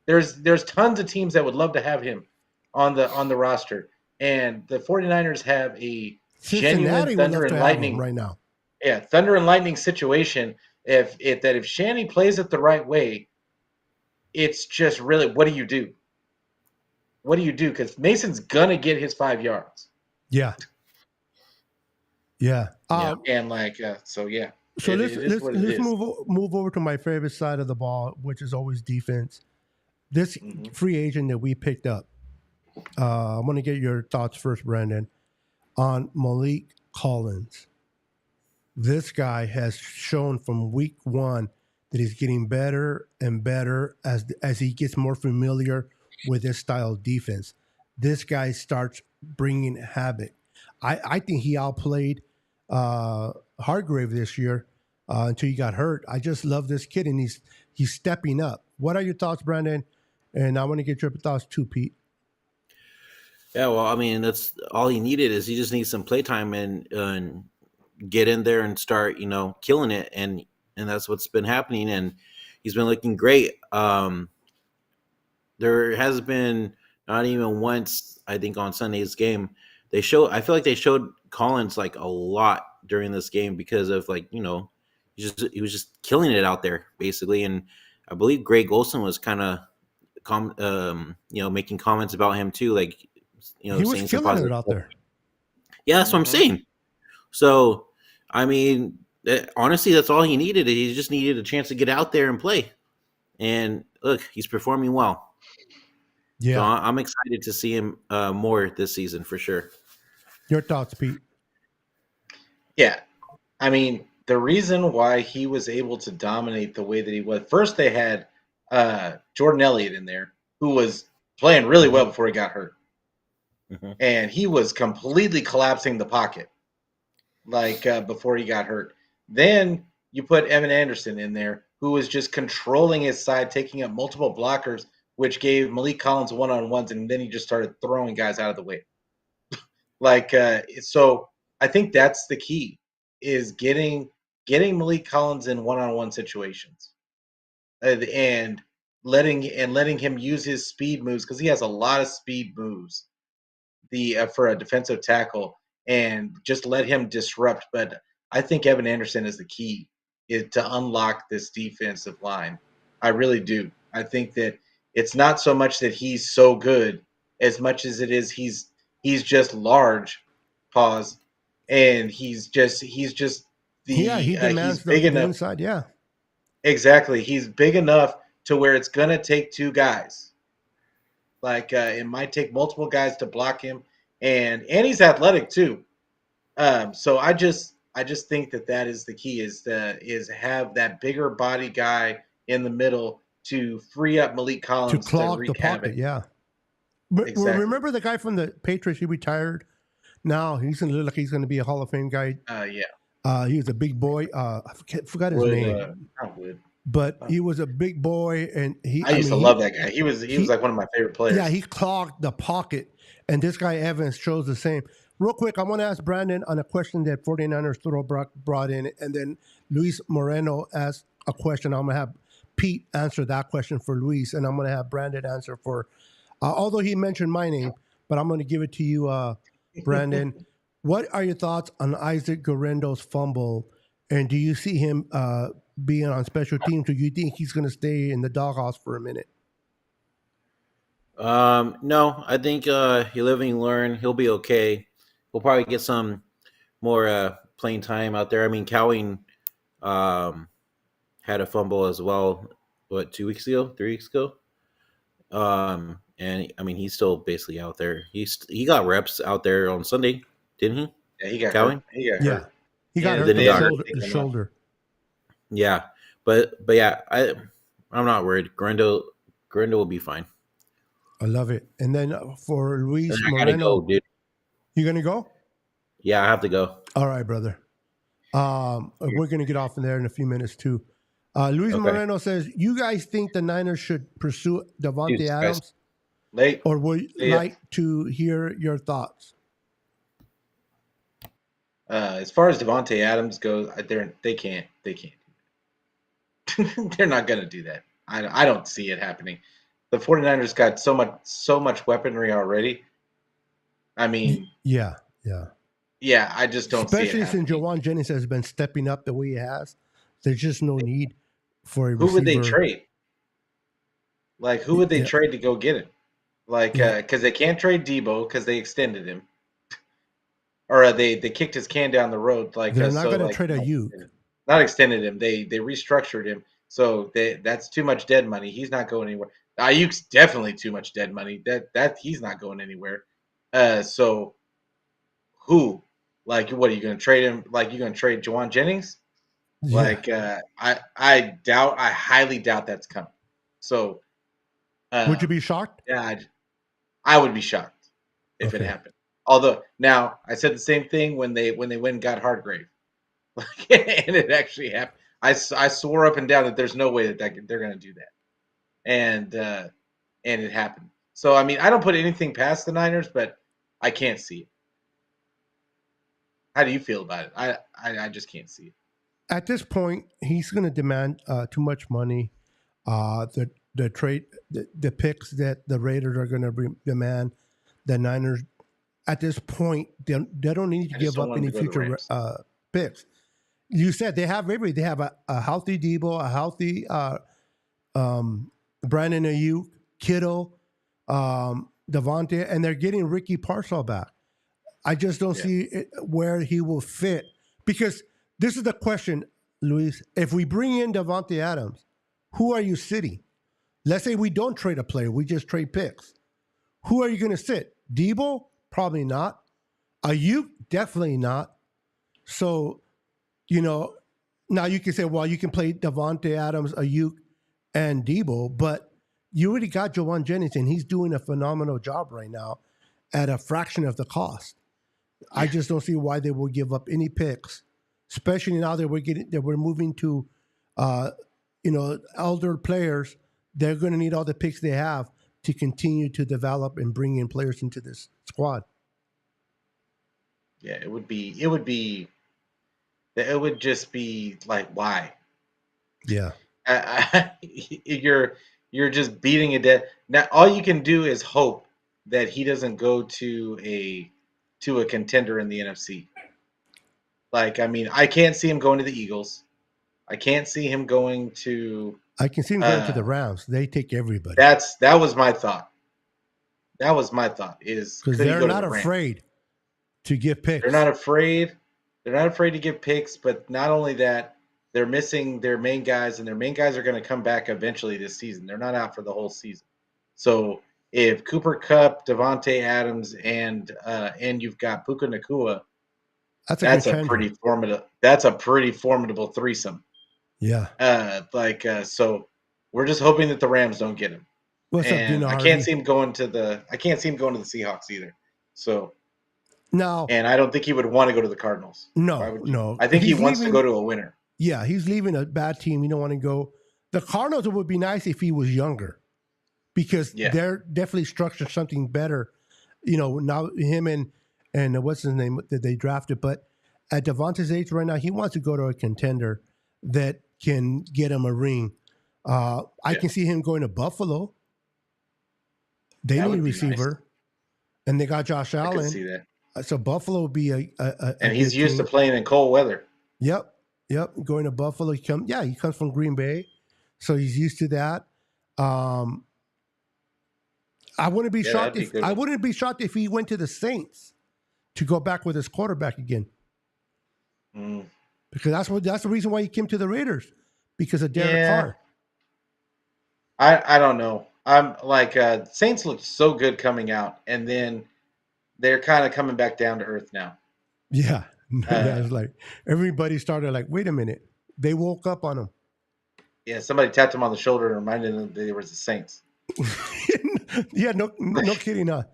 [SPEAKER 3] There's tons of teams that would love to have him on the roster. And the 49ers have a genuine thunder and lightning
[SPEAKER 4] right now.
[SPEAKER 3] Yeah, thunder and lightning situation. If Shanny plays it the right way, it's just really, what do you do? What do you do? Because Mason's gonna get his 5 yards.
[SPEAKER 4] Yeah.
[SPEAKER 3] And so yeah.
[SPEAKER 4] So let's move over to my favorite side of the ball, which is always defense. This free agent that we picked up. I want to get your thoughts first, Brandon, on Malik Collins. This guy has shown from week 1 that he's getting better and better as he gets more familiar with this style of defense. This guy starts bringing havoc. I think he outplayed Hargrave this year until he got hurt. I just love this kid, and he's stepping up. What are your thoughts, Brandon? And I want to get your thoughts too, Pete.
[SPEAKER 2] Yeah, well, I mean, that's all he needed is he just needs some playtime and get in there and start, killing it, and that's what's been happening, and he's been looking great. There has been not even once, I think, on Sunday's game. I feel like they showed Collins like a lot during this game because of he was just killing it out there basically, and I believe Greg Olsen was kind of making comments about him too, he was saying killing it out there. Yeah, that's what I'm saying. So, I mean, honestly, that's all he needed. He just needed a chance to get out there and play. And look, he's performing well. Yeah, so I'm excited to see him more this season for sure.
[SPEAKER 4] Your thoughts, Pete?
[SPEAKER 3] Yeah, I mean, the reason why he was able to dominate the way that he was, first they had Jordan Elliott in there, who was playing really well before he got hurt. And he was completely collapsing the pocket before he got hurt. Then you put Evan Anderson in there, who was just controlling his side, taking up multiple blockers, which gave Malik Collins one-on-ones, and then he just started throwing guys out of the way. So I think that's the key, is getting Malik Collins in one-on-one situations, and letting him use his speed moves, because he has a lot of speed moves for a defensive tackle, and just let him disrupt. But I think Evan Anderson is the key to unlock this defensive line. I really do. I think that it's not so much that he's so good as much as it is he's just large, and he's just
[SPEAKER 4] he demands
[SPEAKER 3] he's big enough
[SPEAKER 4] inside. Yeah,
[SPEAKER 3] exactly. He's big enough to where it's gonna take 2 guys. It might take multiple guys to block him, and he's athletic too. So I just think that is the key, is have that bigger body guy in the middle to free up Malik Collins
[SPEAKER 4] to clog
[SPEAKER 3] wreak
[SPEAKER 4] the pocket.
[SPEAKER 3] havoc.
[SPEAKER 4] Yeah.
[SPEAKER 3] Exactly.
[SPEAKER 4] Remember the guy from the Patriots? He retired. Now he's going to look like he's going to be a Hall of Fame guy.
[SPEAKER 3] Yeah.
[SPEAKER 4] He was a big boy. I forgot his name. But he was a big boy, and
[SPEAKER 3] I used to love that guy. He was like one of my favorite players.
[SPEAKER 4] Yeah, he clogged the pocket, and this guy Evans shows the same. Real quick, I want to ask Brandon on a question that 49ers brought in, and then Luis Moreno asked a question. I'm going to have Pete answer that question for Luis, and I'm going to have Brandon answer for, although he mentioned my name, but I'm going to give it to you, Brandon. What are your thoughts on Isaac Guerendo's fumble, and do you see him being on special teams, or do you think he's going to stay in the doghouse for a minute?
[SPEAKER 2] No, I think you live and you learn. He'll be okay. we'll probably get some more playing time out there. I mean, Cowing had a fumble as well. What, 2 weeks ago, 3 weeks ago? And I mean, he's still basically out there. He got reps out there on Sunday, didn't he?
[SPEAKER 3] Yeah, he got
[SPEAKER 2] Cowing?
[SPEAKER 3] hurt. He got
[SPEAKER 4] Yeah.
[SPEAKER 3] hurt.
[SPEAKER 4] He got
[SPEAKER 3] Yeah,
[SPEAKER 4] hurt
[SPEAKER 2] they
[SPEAKER 4] the
[SPEAKER 2] got hurt.
[SPEAKER 4] shoulder. The shoulder.
[SPEAKER 2] Yeah, but yeah, I'm not worried. Grendo will be fine.
[SPEAKER 4] I love it. And then for Luis
[SPEAKER 2] I gotta
[SPEAKER 4] Moreno,
[SPEAKER 2] go, dude.
[SPEAKER 4] you gonna go?
[SPEAKER 2] Yeah, I have to go.
[SPEAKER 4] All right, brother. We're gonna get off in there in a few minutes too. Luis
[SPEAKER 2] Okay.
[SPEAKER 4] Moreno says, "You guys think the Niners should pursue Davante
[SPEAKER 2] Jesus
[SPEAKER 4] Adams,
[SPEAKER 2] Christ.
[SPEAKER 3] Late.
[SPEAKER 4] or would you
[SPEAKER 3] Yeah.
[SPEAKER 4] like to hear your thoughts?"
[SPEAKER 3] As far as Devontae Adams goes, they can't. They're not going to do that. I don't see it happening. The 49ers got so much weaponry already. I mean,
[SPEAKER 4] Yeah.
[SPEAKER 3] I just don't
[SPEAKER 4] Especially
[SPEAKER 3] see it
[SPEAKER 4] since
[SPEAKER 3] happening.
[SPEAKER 4] Jawan Jennings has been stepping up the way he has. There's just no need for a
[SPEAKER 3] Who would they
[SPEAKER 4] receiver.
[SPEAKER 3] trade? Like, who would they
[SPEAKER 4] Yeah.
[SPEAKER 3] trade to go get him? Like,
[SPEAKER 4] Yeah.
[SPEAKER 3] because they can't trade Debo because they extended him, or they kicked his can down the road. Like,
[SPEAKER 4] They're not
[SPEAKER 3] so,
[SPEAKER 4] going to
[SPEAKER 3] like,
[SPEAKER 4] trade a Ayuk.
[SPEAKER 3] not extended him. They restructured him. So that's too much dead money. He's not going anywhere. Ayuk's definitely too much dead money. That he's not going anywhere. So who? Like, what are you going to trade him? Like, you going to trade Jawan Jennings?
[SPEAKER 4] Yeah.
[SPEAKER 3] Like, I highly doubt that's coming. So,
[SPEAKER 4] Would you be shocked?
[SPEAKER 3] yeah, I would be shocked if it
[SPEAKER 4] Okay.
[SPEAKER 3] happened. Although now I said the same thing when they went and got Hargrave, like, and it actually happened. I swore up and down that there's no way that they're going to do that, and it happened. So I mean, I don't put anything past the Niners, but I can't see it. How do you feel about it? I just can't see it.
[SPEAKER 4] At this point, he's going to demand too much money. The trade, the picks that the Raiders are going to demand, the Niners, at this point, they don't need to
[SPEAKER 3] I just
[SPEAKER 4] give
[SPEAKER 3] don't
[SPEAKER 4] up
[SPEAKER 3] want them
[SPEAKER 4] any
[SPEAKER 3] to go to the
[SPEAKER 4] future
[SPEAKER 3] Rams.
[SPEAKER 4] picks. You said they have every. They have a healthy Debo, a healthy Brandon Ayuk, Kittle, Devontae, and they're getting Ricky Parcell back. I just don't see where he will fit, because this is the question, Luis. If we bring in Davante Adams, who are you sitting? Let's say we don't trade a player, we just trade picks. Who are you going to sit? Debo? Probably not. Ayuk? Definitely not. So, now you can say, well, you can play Davante Adams, Ayuk, and Debo, but you already got Jawan Jennings, and he's doing a phenomenal job right now at a fraction of the cost. I just don't see why they will give up any picks, especially now that we're moving to, elder players. They're going to need all the picks they have to continue to develop and bring in players into this squad.
[SPEAKER 3] Yeah, it would just be like, why?
[SPEAKER 4] Yeah.
[SPEAKER 3] You're just beating a dead. Now all you can do is hope that he doesn't go to a contender in the NFC. Like, I mean, I can't see him going to the Eagles. I can't see him going to.
[SPEAKER 4] I can see him going to the Rams. They take everybody.
[SPEAKER 3] That was my thought. That was my thought. Is
[SPEAKER 4] because
[SPEAKER 3] could he
[SPEAKER 4] they're
[SPEAKER 3] go to
[SPEAKER 4] not
[SPEAKER 3] the Rams?
[SPEAKER 4] afraid to give picks.
[SPEAKER 3] They're not afraid. They're not afraid to give picks, but not only that, they're missing their main guys, and their main guys are going to come back eventually this season. They're not out for the whole season. So if Cooper Kupp, Devontae Adams, and you've got Puka Nacua, that's a pretty formidable threesome.
[SPEAKER 4] Yeah.
[SPEAKER 3] So we're just hoping that the Rams don't get him.
[SPEAKER 4] What's up,
[SPEAKER 3] And
[SPEAKER 4] Dino
[SPEAKER 3] I
[SPEAKER 4] Harvey?
[SPEAKER 3] can't see him going to the Seahawks either. So
[SPEAKER 4] No.
[SPEAKER 3] and I don't think he would want to go to the Cardinals.
[SPEAKER 4] No.
[SPEAKER 3] I think he
[SPEAKER 4] He's
[SPEAKER 3] wants to
[SPEAKER 4] leaving-
[SPEAKER 3] go to a winner.
[SPEAKER 4] Yeah, he's leaving a bad team. You don't want to go. The Cardinals, it would be nice if he was younger, because they're definitely structured something better. Now him and what's his name that they drafted. But at Devontae's age right now, he wants to go to a contender that can get him a ring. I can see him going to Buffalo. They
[SPEAKER 3] That
[SPEAKER 4] need a
[SPEAKER 3] would be
[SPEAKER 4] receiver,
[SPEAKER 3] nice.
[SPEAKER 4] And they got Josh
[SPEAKER 3] I
[SPEAKER 4] Allen.
[SPEAKER 3] can see that.
[SPEAKER 4] So Buffalo would be a
[SPEAKER 3] And he's
[SPEAKER 4] good
[SPEAKER 3] used
[SPEAKER 4] team.
[SPEAKER 3] to playing in cold weather.
[SPEAKER 4] Yep. Going to Buffalo. He comes from Green Bay, so he's used to that. I wouldn't be shocked
[SPEAKER 3] that'd be
[SPEAKER 4] if
[SPEAKER 3] good.
[SPEAKER 4] I wouldn't be shocked if he went to the Saints, to go back with his quarterback again.
[SPEAKER 3] Mm.
[SPEAKER 4] Because that's the reason why he came to the Raiders, because of Derek
[SPEAKER 3] Yeah.
[SPEAKER 4] Carr.
[SPEAKER 3] I don't know. I'm like Saints looked so good coming out, and then they're kind of coming back down to earth now.
[SPEAKER 4] Yeah. Yeah, it's like everybody started like, wait a minute. They woke up on him.
[SPEAKER 3] Yeah, somebody tapped him on the shoulder and reminded him that they were the Saints.
[SPEAKER 4] Yeah, no kidding. Like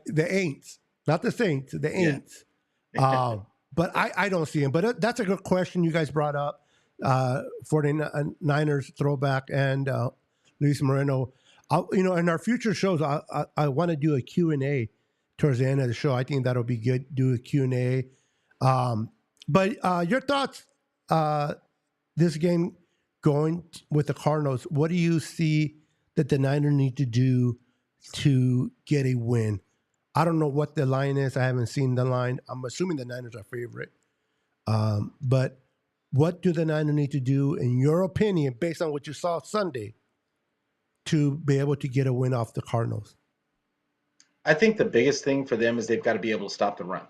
[SPEAKER 4] the Aints, not the Saints, the Aints. But I don't see him. But that's a good question you guys brought up. 49ers throwback and Luis Moreno. In our future shows, I want to do a Q&A towards the end of the show. I think that'll be good. Do a Q&A. But your thoughts, this game going with the Cardinals, what do you see that the Niners need to do to get a win? I don't know what the line is. I haven't seen the line. I'm assuming the Niners are favorite. But what do the Niners need to do, in your opinion, based on what you saw Sunday, to be able to get a win off the Cardinals?
[SPEAKER 3] I think the biggest thing for them is they've got to be able to stop the run.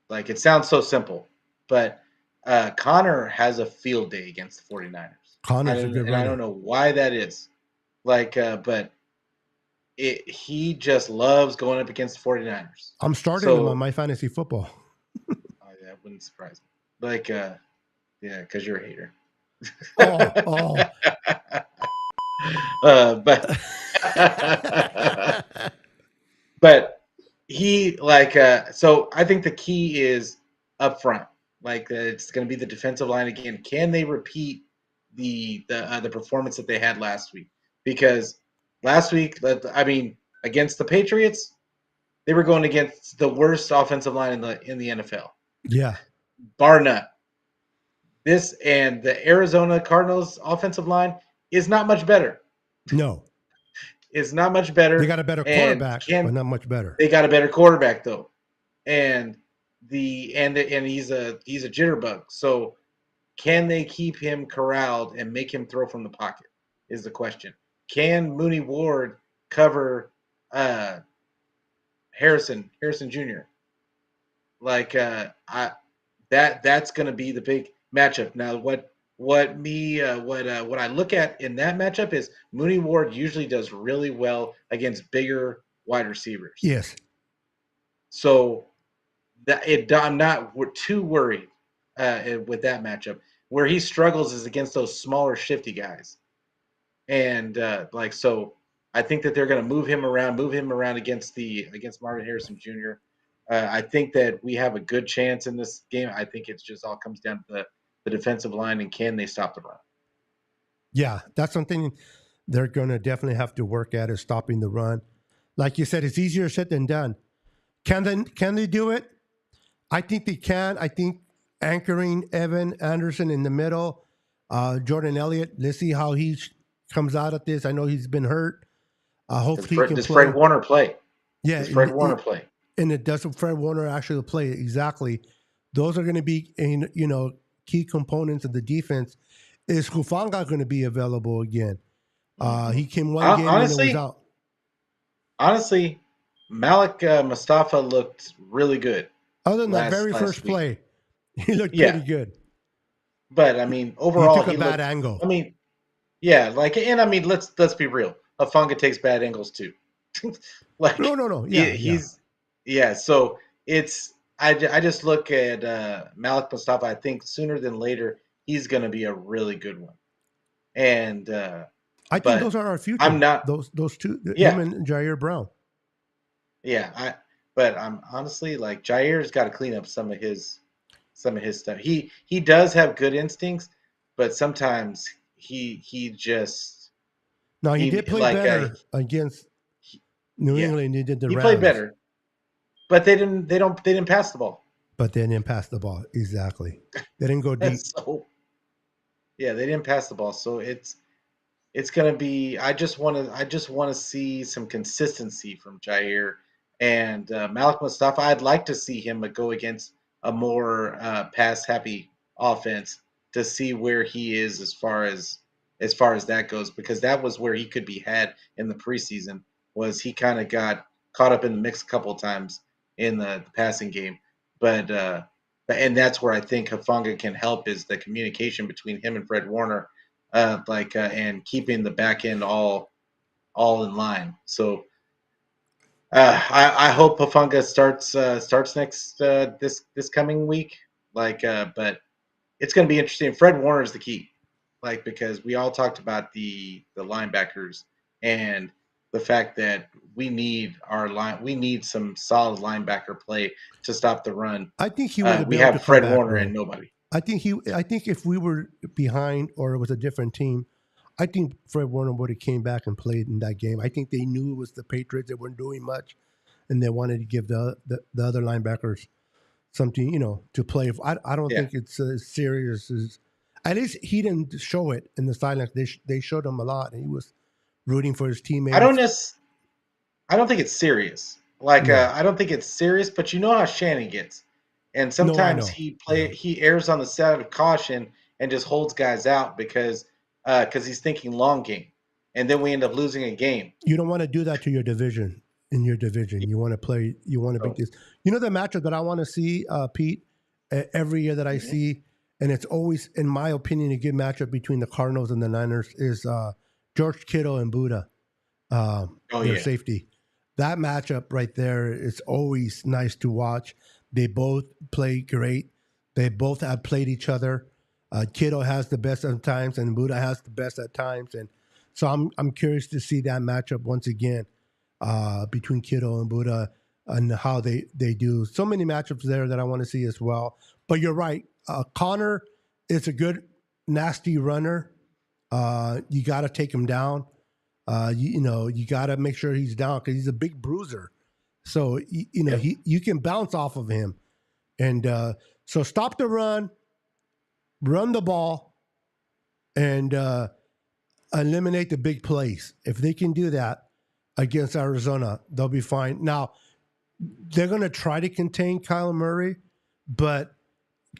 [SPEAKER 3] Like, it sounds so simple, but Connor has a field day against the 49ers.
[SPEAKER 4] Connor's a good
[SPEAKER 3] and I
[SPEAKER 4] runner.
[SPEAKER 3] don't know why that is. Like, but he just loves going up against the 49ers.
[SPEAKER 4] I'm starting him on my fantasy football.
[SPEAKER 3] That wouldn't surprise me. Like, yeah, because you're a hater.
[SPEAKER 4] Oh.
[SPEAKER 3] But he so I think the key is up front. Like, it's going to be the defensive line again. Can they repeat the performance that they had last week? Because last week, against the Patriots, they were going against the worst offensive line in the NFL.
[SPEAKER 4] Yeah.
[SPEAKER 3] Bar none. This and the Arizona Cardinals offensive line is not much better.
[SPEAKER 4] No.
[SPEAKER 3] It's not much better.
[SPEAKER 4] They got a better quarterback, but not much better.
[SPEAKER 3] They got a better quarterback though. And he's a jitterbug. So can they keep him corralled and make him throw from the pocket is the question. Can Mooney Ward cover Harrison Jr.? Like that's going to be the big matchup. Now what I look at in that matchup is Mooney Ward usually does really well against bigger wide receivers.
[SPEAKER 4] Yes.
[SPEAKER 3] So I'm not too worried with that matchup. Where he struggles is against those smaller, shifty guys. And so I think that they're going to move him around against Marvin Harrison Jr. I think that we have a good chance in this game. I think it just all comes down to the defensive line and can they stop the run?
[SPEAKER 4] Yeah, that's something they're going to definitely have to work at, is stopping the run. Like you said, it's easier said than done. Can they do it? I think they can. I think anchoring Evan Anderson in the middle, Jordan Elliott, let's see how he comes out of this. I know he's been hurt. Hopefully he can
[SPEAKER 3] does
[SPEAKER 4] play.
[SPEAKER 3] Fred Warner play?
[SPEAKER 4] Yeah.
[SPEAKER 3] Does Fred Warner play?
[SPEAKER 4] And it does Fred Warner actually play? Exactly. Those are going to be, key components of the defense. Is Hufanga going to be available again? He came one game and then was out.
[SPEAKER 3] Honestly, Malik Mustafa looked really good.
[SPEAKER 4] Other than that very first play, he looked pretty good.
[SPEAKER 3] But overall,
[SPEAKER 4] he took a bad angle.
[SPEAKER 3] Let's be real. Hufanga takes bad angles too.
[SPEAKER 4] No.
[SPEAKER 3] So it's I just look at Malik Mustafa. I think sooner than later he's going to be a really good one. And
[SPEAKER 4] I think those are our future.
[SPEAKER 3] I'm not
[SPEAKER 4] those two. Him and Jair Brown.
[SPEAKER 3] Yeah, but I'm honestly like Jair's got to clean up some of his stuff. He does have good instincts, but sometimes he just
[SPEAKER 4] he did play better against New England. He did the
[SPEAKER 3] He
[SPEAKER 4] Rams.
[SPEAKER 3] played better, but they didn't pass the ball.
[SPEAKER 4] But they didn't pass the ball. Exactly. They didn't go deep.
[SPEAKER 3] They didn't pass the ball. So it's gonna be. I just want to see some consistency from Jair and Malik Mustafa. I'd like to see him go against a more pass happy offense to see where he is as far as that goes, because that was where he could be had in the preseason. Was he kind of got caught up in the mix a couple of times in the passing game. But and that's where I think Hufanga can help is the communication between him and Fred Warner, and keeping the back end all in line. So I hope Hufanga starts next this coming week. But it's going to be interesting. Fred Warner is the key, because we all talked about the linebackers and the fact that we need some solid linebacker play to stop the run.
[SPEAKER 4] I think he would have
[SPEAKER 3] We
[SPEAKER 4] been able
[SPEAKER 3] have
[SPEAKER 4] to come
[SPEAKER 3] Fred
[SPEAKER 4] back,
[SPEAKER 3] Warner
[SPEAKER 4] bro.
[SPEAKER 3] and nobody.
[SPEAKER 4] I think if we were behind or it was a different team, I think Fred Warner would have came back and played in that game. I think they knew it was the Patriots that weren't doing much, and they wanted to give the other linebackers something, to play. I don't think it's as serious as. At least he didn't show it in the silence. They showed him a lot, and he was rooting for his teammates.
[SPEAKER 3] I don't think it's serious.
[SPEAKER 4] No.
[SPEAKER 3] I don't think it's serious, but you know how Shannon gets. And sometimes he errs on the side of caution and just holds guys out because he's thinking long game. And then we end up losing a game.
[SPEAKER 4] You don't want to do that to your division. In your division, you want to beat this. You know the matchup that I want to see, Pete, every year that I see, and it's always, in my opinion, a good matchup between the Cardinals and the Niners is George Kittle and Buddha, their safety. That matchup right there is always nice to watch. They both play great. They both have played each other. Kittle has the best at times, and Buddha has the best at times. And so I'm curious to see that matchup once again between Kittle and Buddha and how they do. So many matchups there that I want to see as well. But you're right. Connor is a good, nasty runner. You got to take him down. You got to make sure he's down because he's a big bruiser. So, you can bounce off of him. And so stop the run the ball, and eliminate the big plays. If they can do that against Arizona, they'll be fine. Now, they're going to try to contain Kyler Murray, but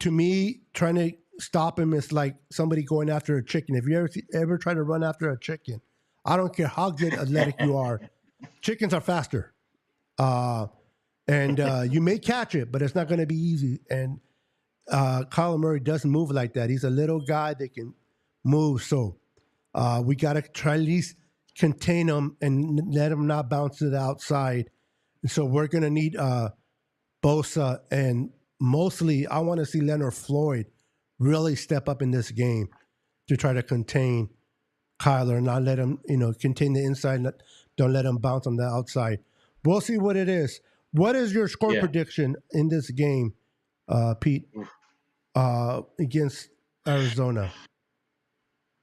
[SPEAKER 4] to me, trying to stop him is like somebody going after a chicken. If you ever try to run after a chicken, I don't care how good athletic you are, chickens are faster. You may catch it, but it's not going to be easy. And Kyler Murray doesn't move like that. He's a little guy that can move. So we got to try at least contain him and let him not bounce to the outside. And so we're going to need Bosa, and mostly I want to see Leonard Floyd really step up in this game to try to contain Kyler and not let him, contain the inside. Don't let him bounce on the outside. We'll see what it is. What is your score prediction in this game, Pete, against Arizona?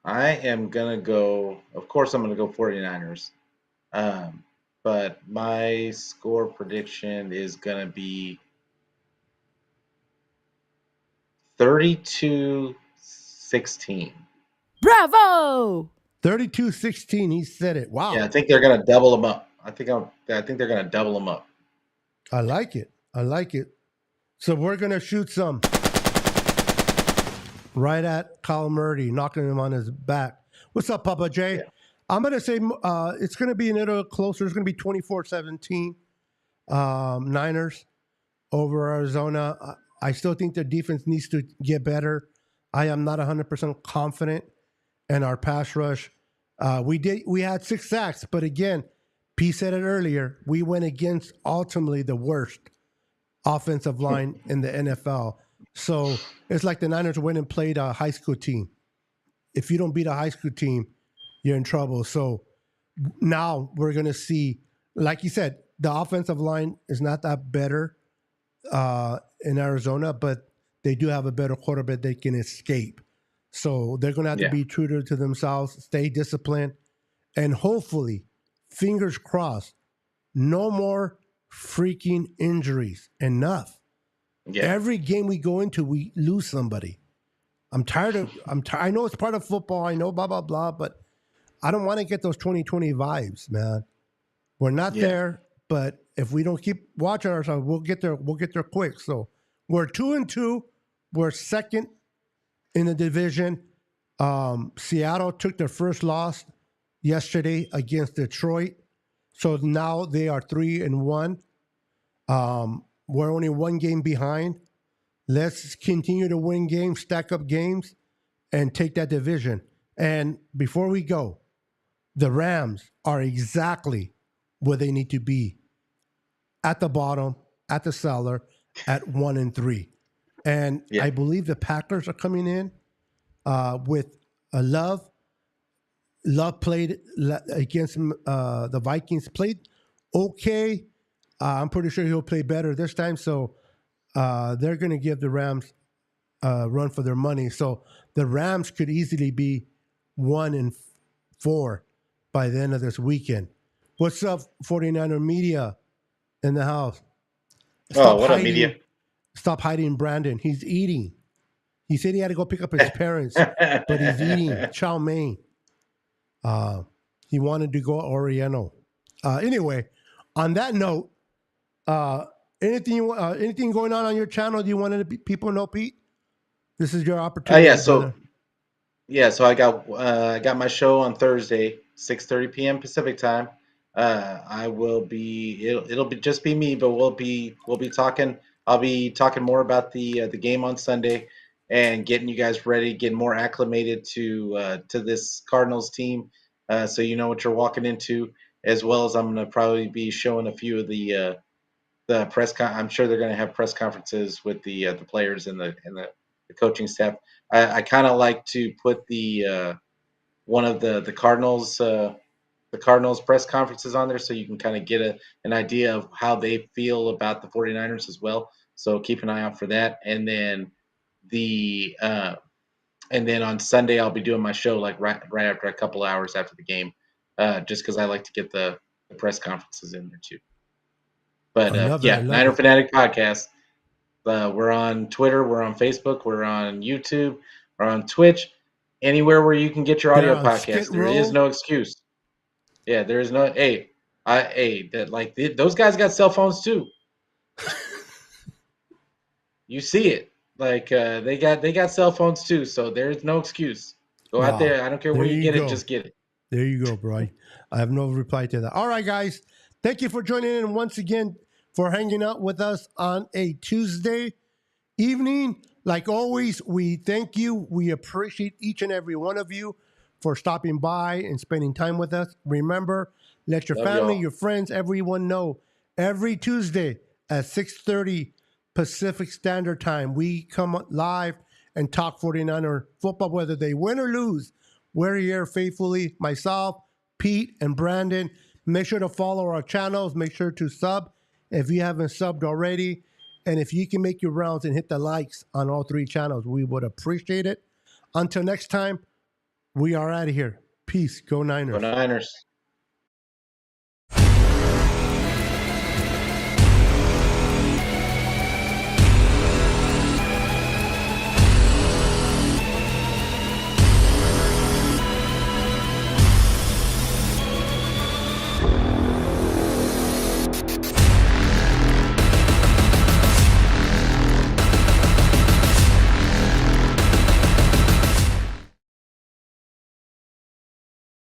[SPEAKER 3] I am going to go, of course, I'm going to go 49ers. But my score prediction is going to be 32-16.
[SPEAKER 6] Bravo!
[SPEAKER 4] 32-16. He said it. Wow.
[SPEAKER 3] Yeah, I think they're going to double them up. I think they're going to double them up.
[SPEAKER 4] I like it. So we're going to shoot some right at Kyle Murray, knocking him on his back. What's up, Papa J? Yeah. I'm going to say it's going to be a little closer. It's going to be 24-17 Niners over Arizona. I still think their defense needs to get better. I am not 100% confident in our pass rush. We had 6 sacks, but again, P said it earlier, we went against ultimately the worst offensive line in the NFL. So it's like the Niners went and played a high school team. If you don't beat a high school team, you're in trouble. So now we're going to see, like you said, the offensive line is not that better in Arizona, but they do have a better quarterback they can escape. So they're going to have to be true to themselves, stay disciplined, and hopefully, fingers crossed, no more freaking injuries. Enough. Yeah. Every game we go into, we lose somebody. I know it's part of football. I know blah, blah, blah, but I don't want to get those 2020 vibes, man. We're not there, but if we don't keep watching ourselves, we'll get there quick. So we're 2-2. We're second in the division. Seattle took their first loss yesterday against Detroit. So now they are 3-1. We're only one game behind. Let's continue to win games, stack up games, and take that division. And before we go, the Rams are exactly where they need to be, at the bottom, at the cellar, at 1-3. And
[SPEAKER 3] Yeah.
[SPEAKER 4] I believe the Packers are coming in with a Love. Love played against the Vikings, played okay. I'm pretty sure he'll play better this time. So they're going to give the Rams a run for their money. So the Rams could easily be 1-4 by the end of this weekend. What's up, 49er Media in the house?
[SPEAKER 3] Oh, what up, media?
[SPEAKER 4] Stop hiding Brandon. He's eating. He said he had to go pick up his parents, but he's eating chow mein. He wanted to go Oriental. Anyway, on that note, anything going on your channel? Do you want people to know, Pete? This is your opportunity.
[SPEAKER 3] So I got my show on Thursday, 6:30 p.m. Pacific time. I will be it'll be just be me, but we'll be talking. I'll be talking more about the game on Sunday and getting you guys ready, getting more acclimated to this Cardinals team, so you know what you're walking into. As well as I'm going to probably be showing a few of the press. I'm sure they're going to have press conferences with the players and the coaching staff. I kind of like to put the one of the Cardinals press conferences on there, so you can kind of get an idea of how they feel about the 49ers as well. So keep an eye out for that. And then on Sunday I'll be doing my show like right after a couple hours after the game, just because I like to get the press conferences in there too. But Niner Fanatic Podcast. We're on Twitter, we're on Facebook, we're on YouTube, we're on Twitch, anywhere where you can get your audio podcast. There is no excuse. Yeah, there is no. Those guys got cell phones too. You see it, they got cell phones too. So there's no excuse. Go out there. I don't care where you get it, just get it.
[SPEAKER 4] There you go, bro. I have no reply to that. All right, guys. Thank you for joining in once again, for hanging out with us on a Tuesday evening. Like always, we thank you. We appreciate each and every one of you for stopping by and spending time with us. Remember, let your family, your friends, everyone know every Tuesday at 6:30 Pacific Standard Time, we come live and talk 49er football, whether they win or lose. We're here faithfully, myself, Pete, and Brandon. Make sure to follow our channels. Make sure to sub if you haven't subbed already. And if you can make your rounds and hit the likes on all three channels, we would appreciate it. Until next time, we are out of here. Peace. Go Niners.
[SPEAKER 3] Go Niners.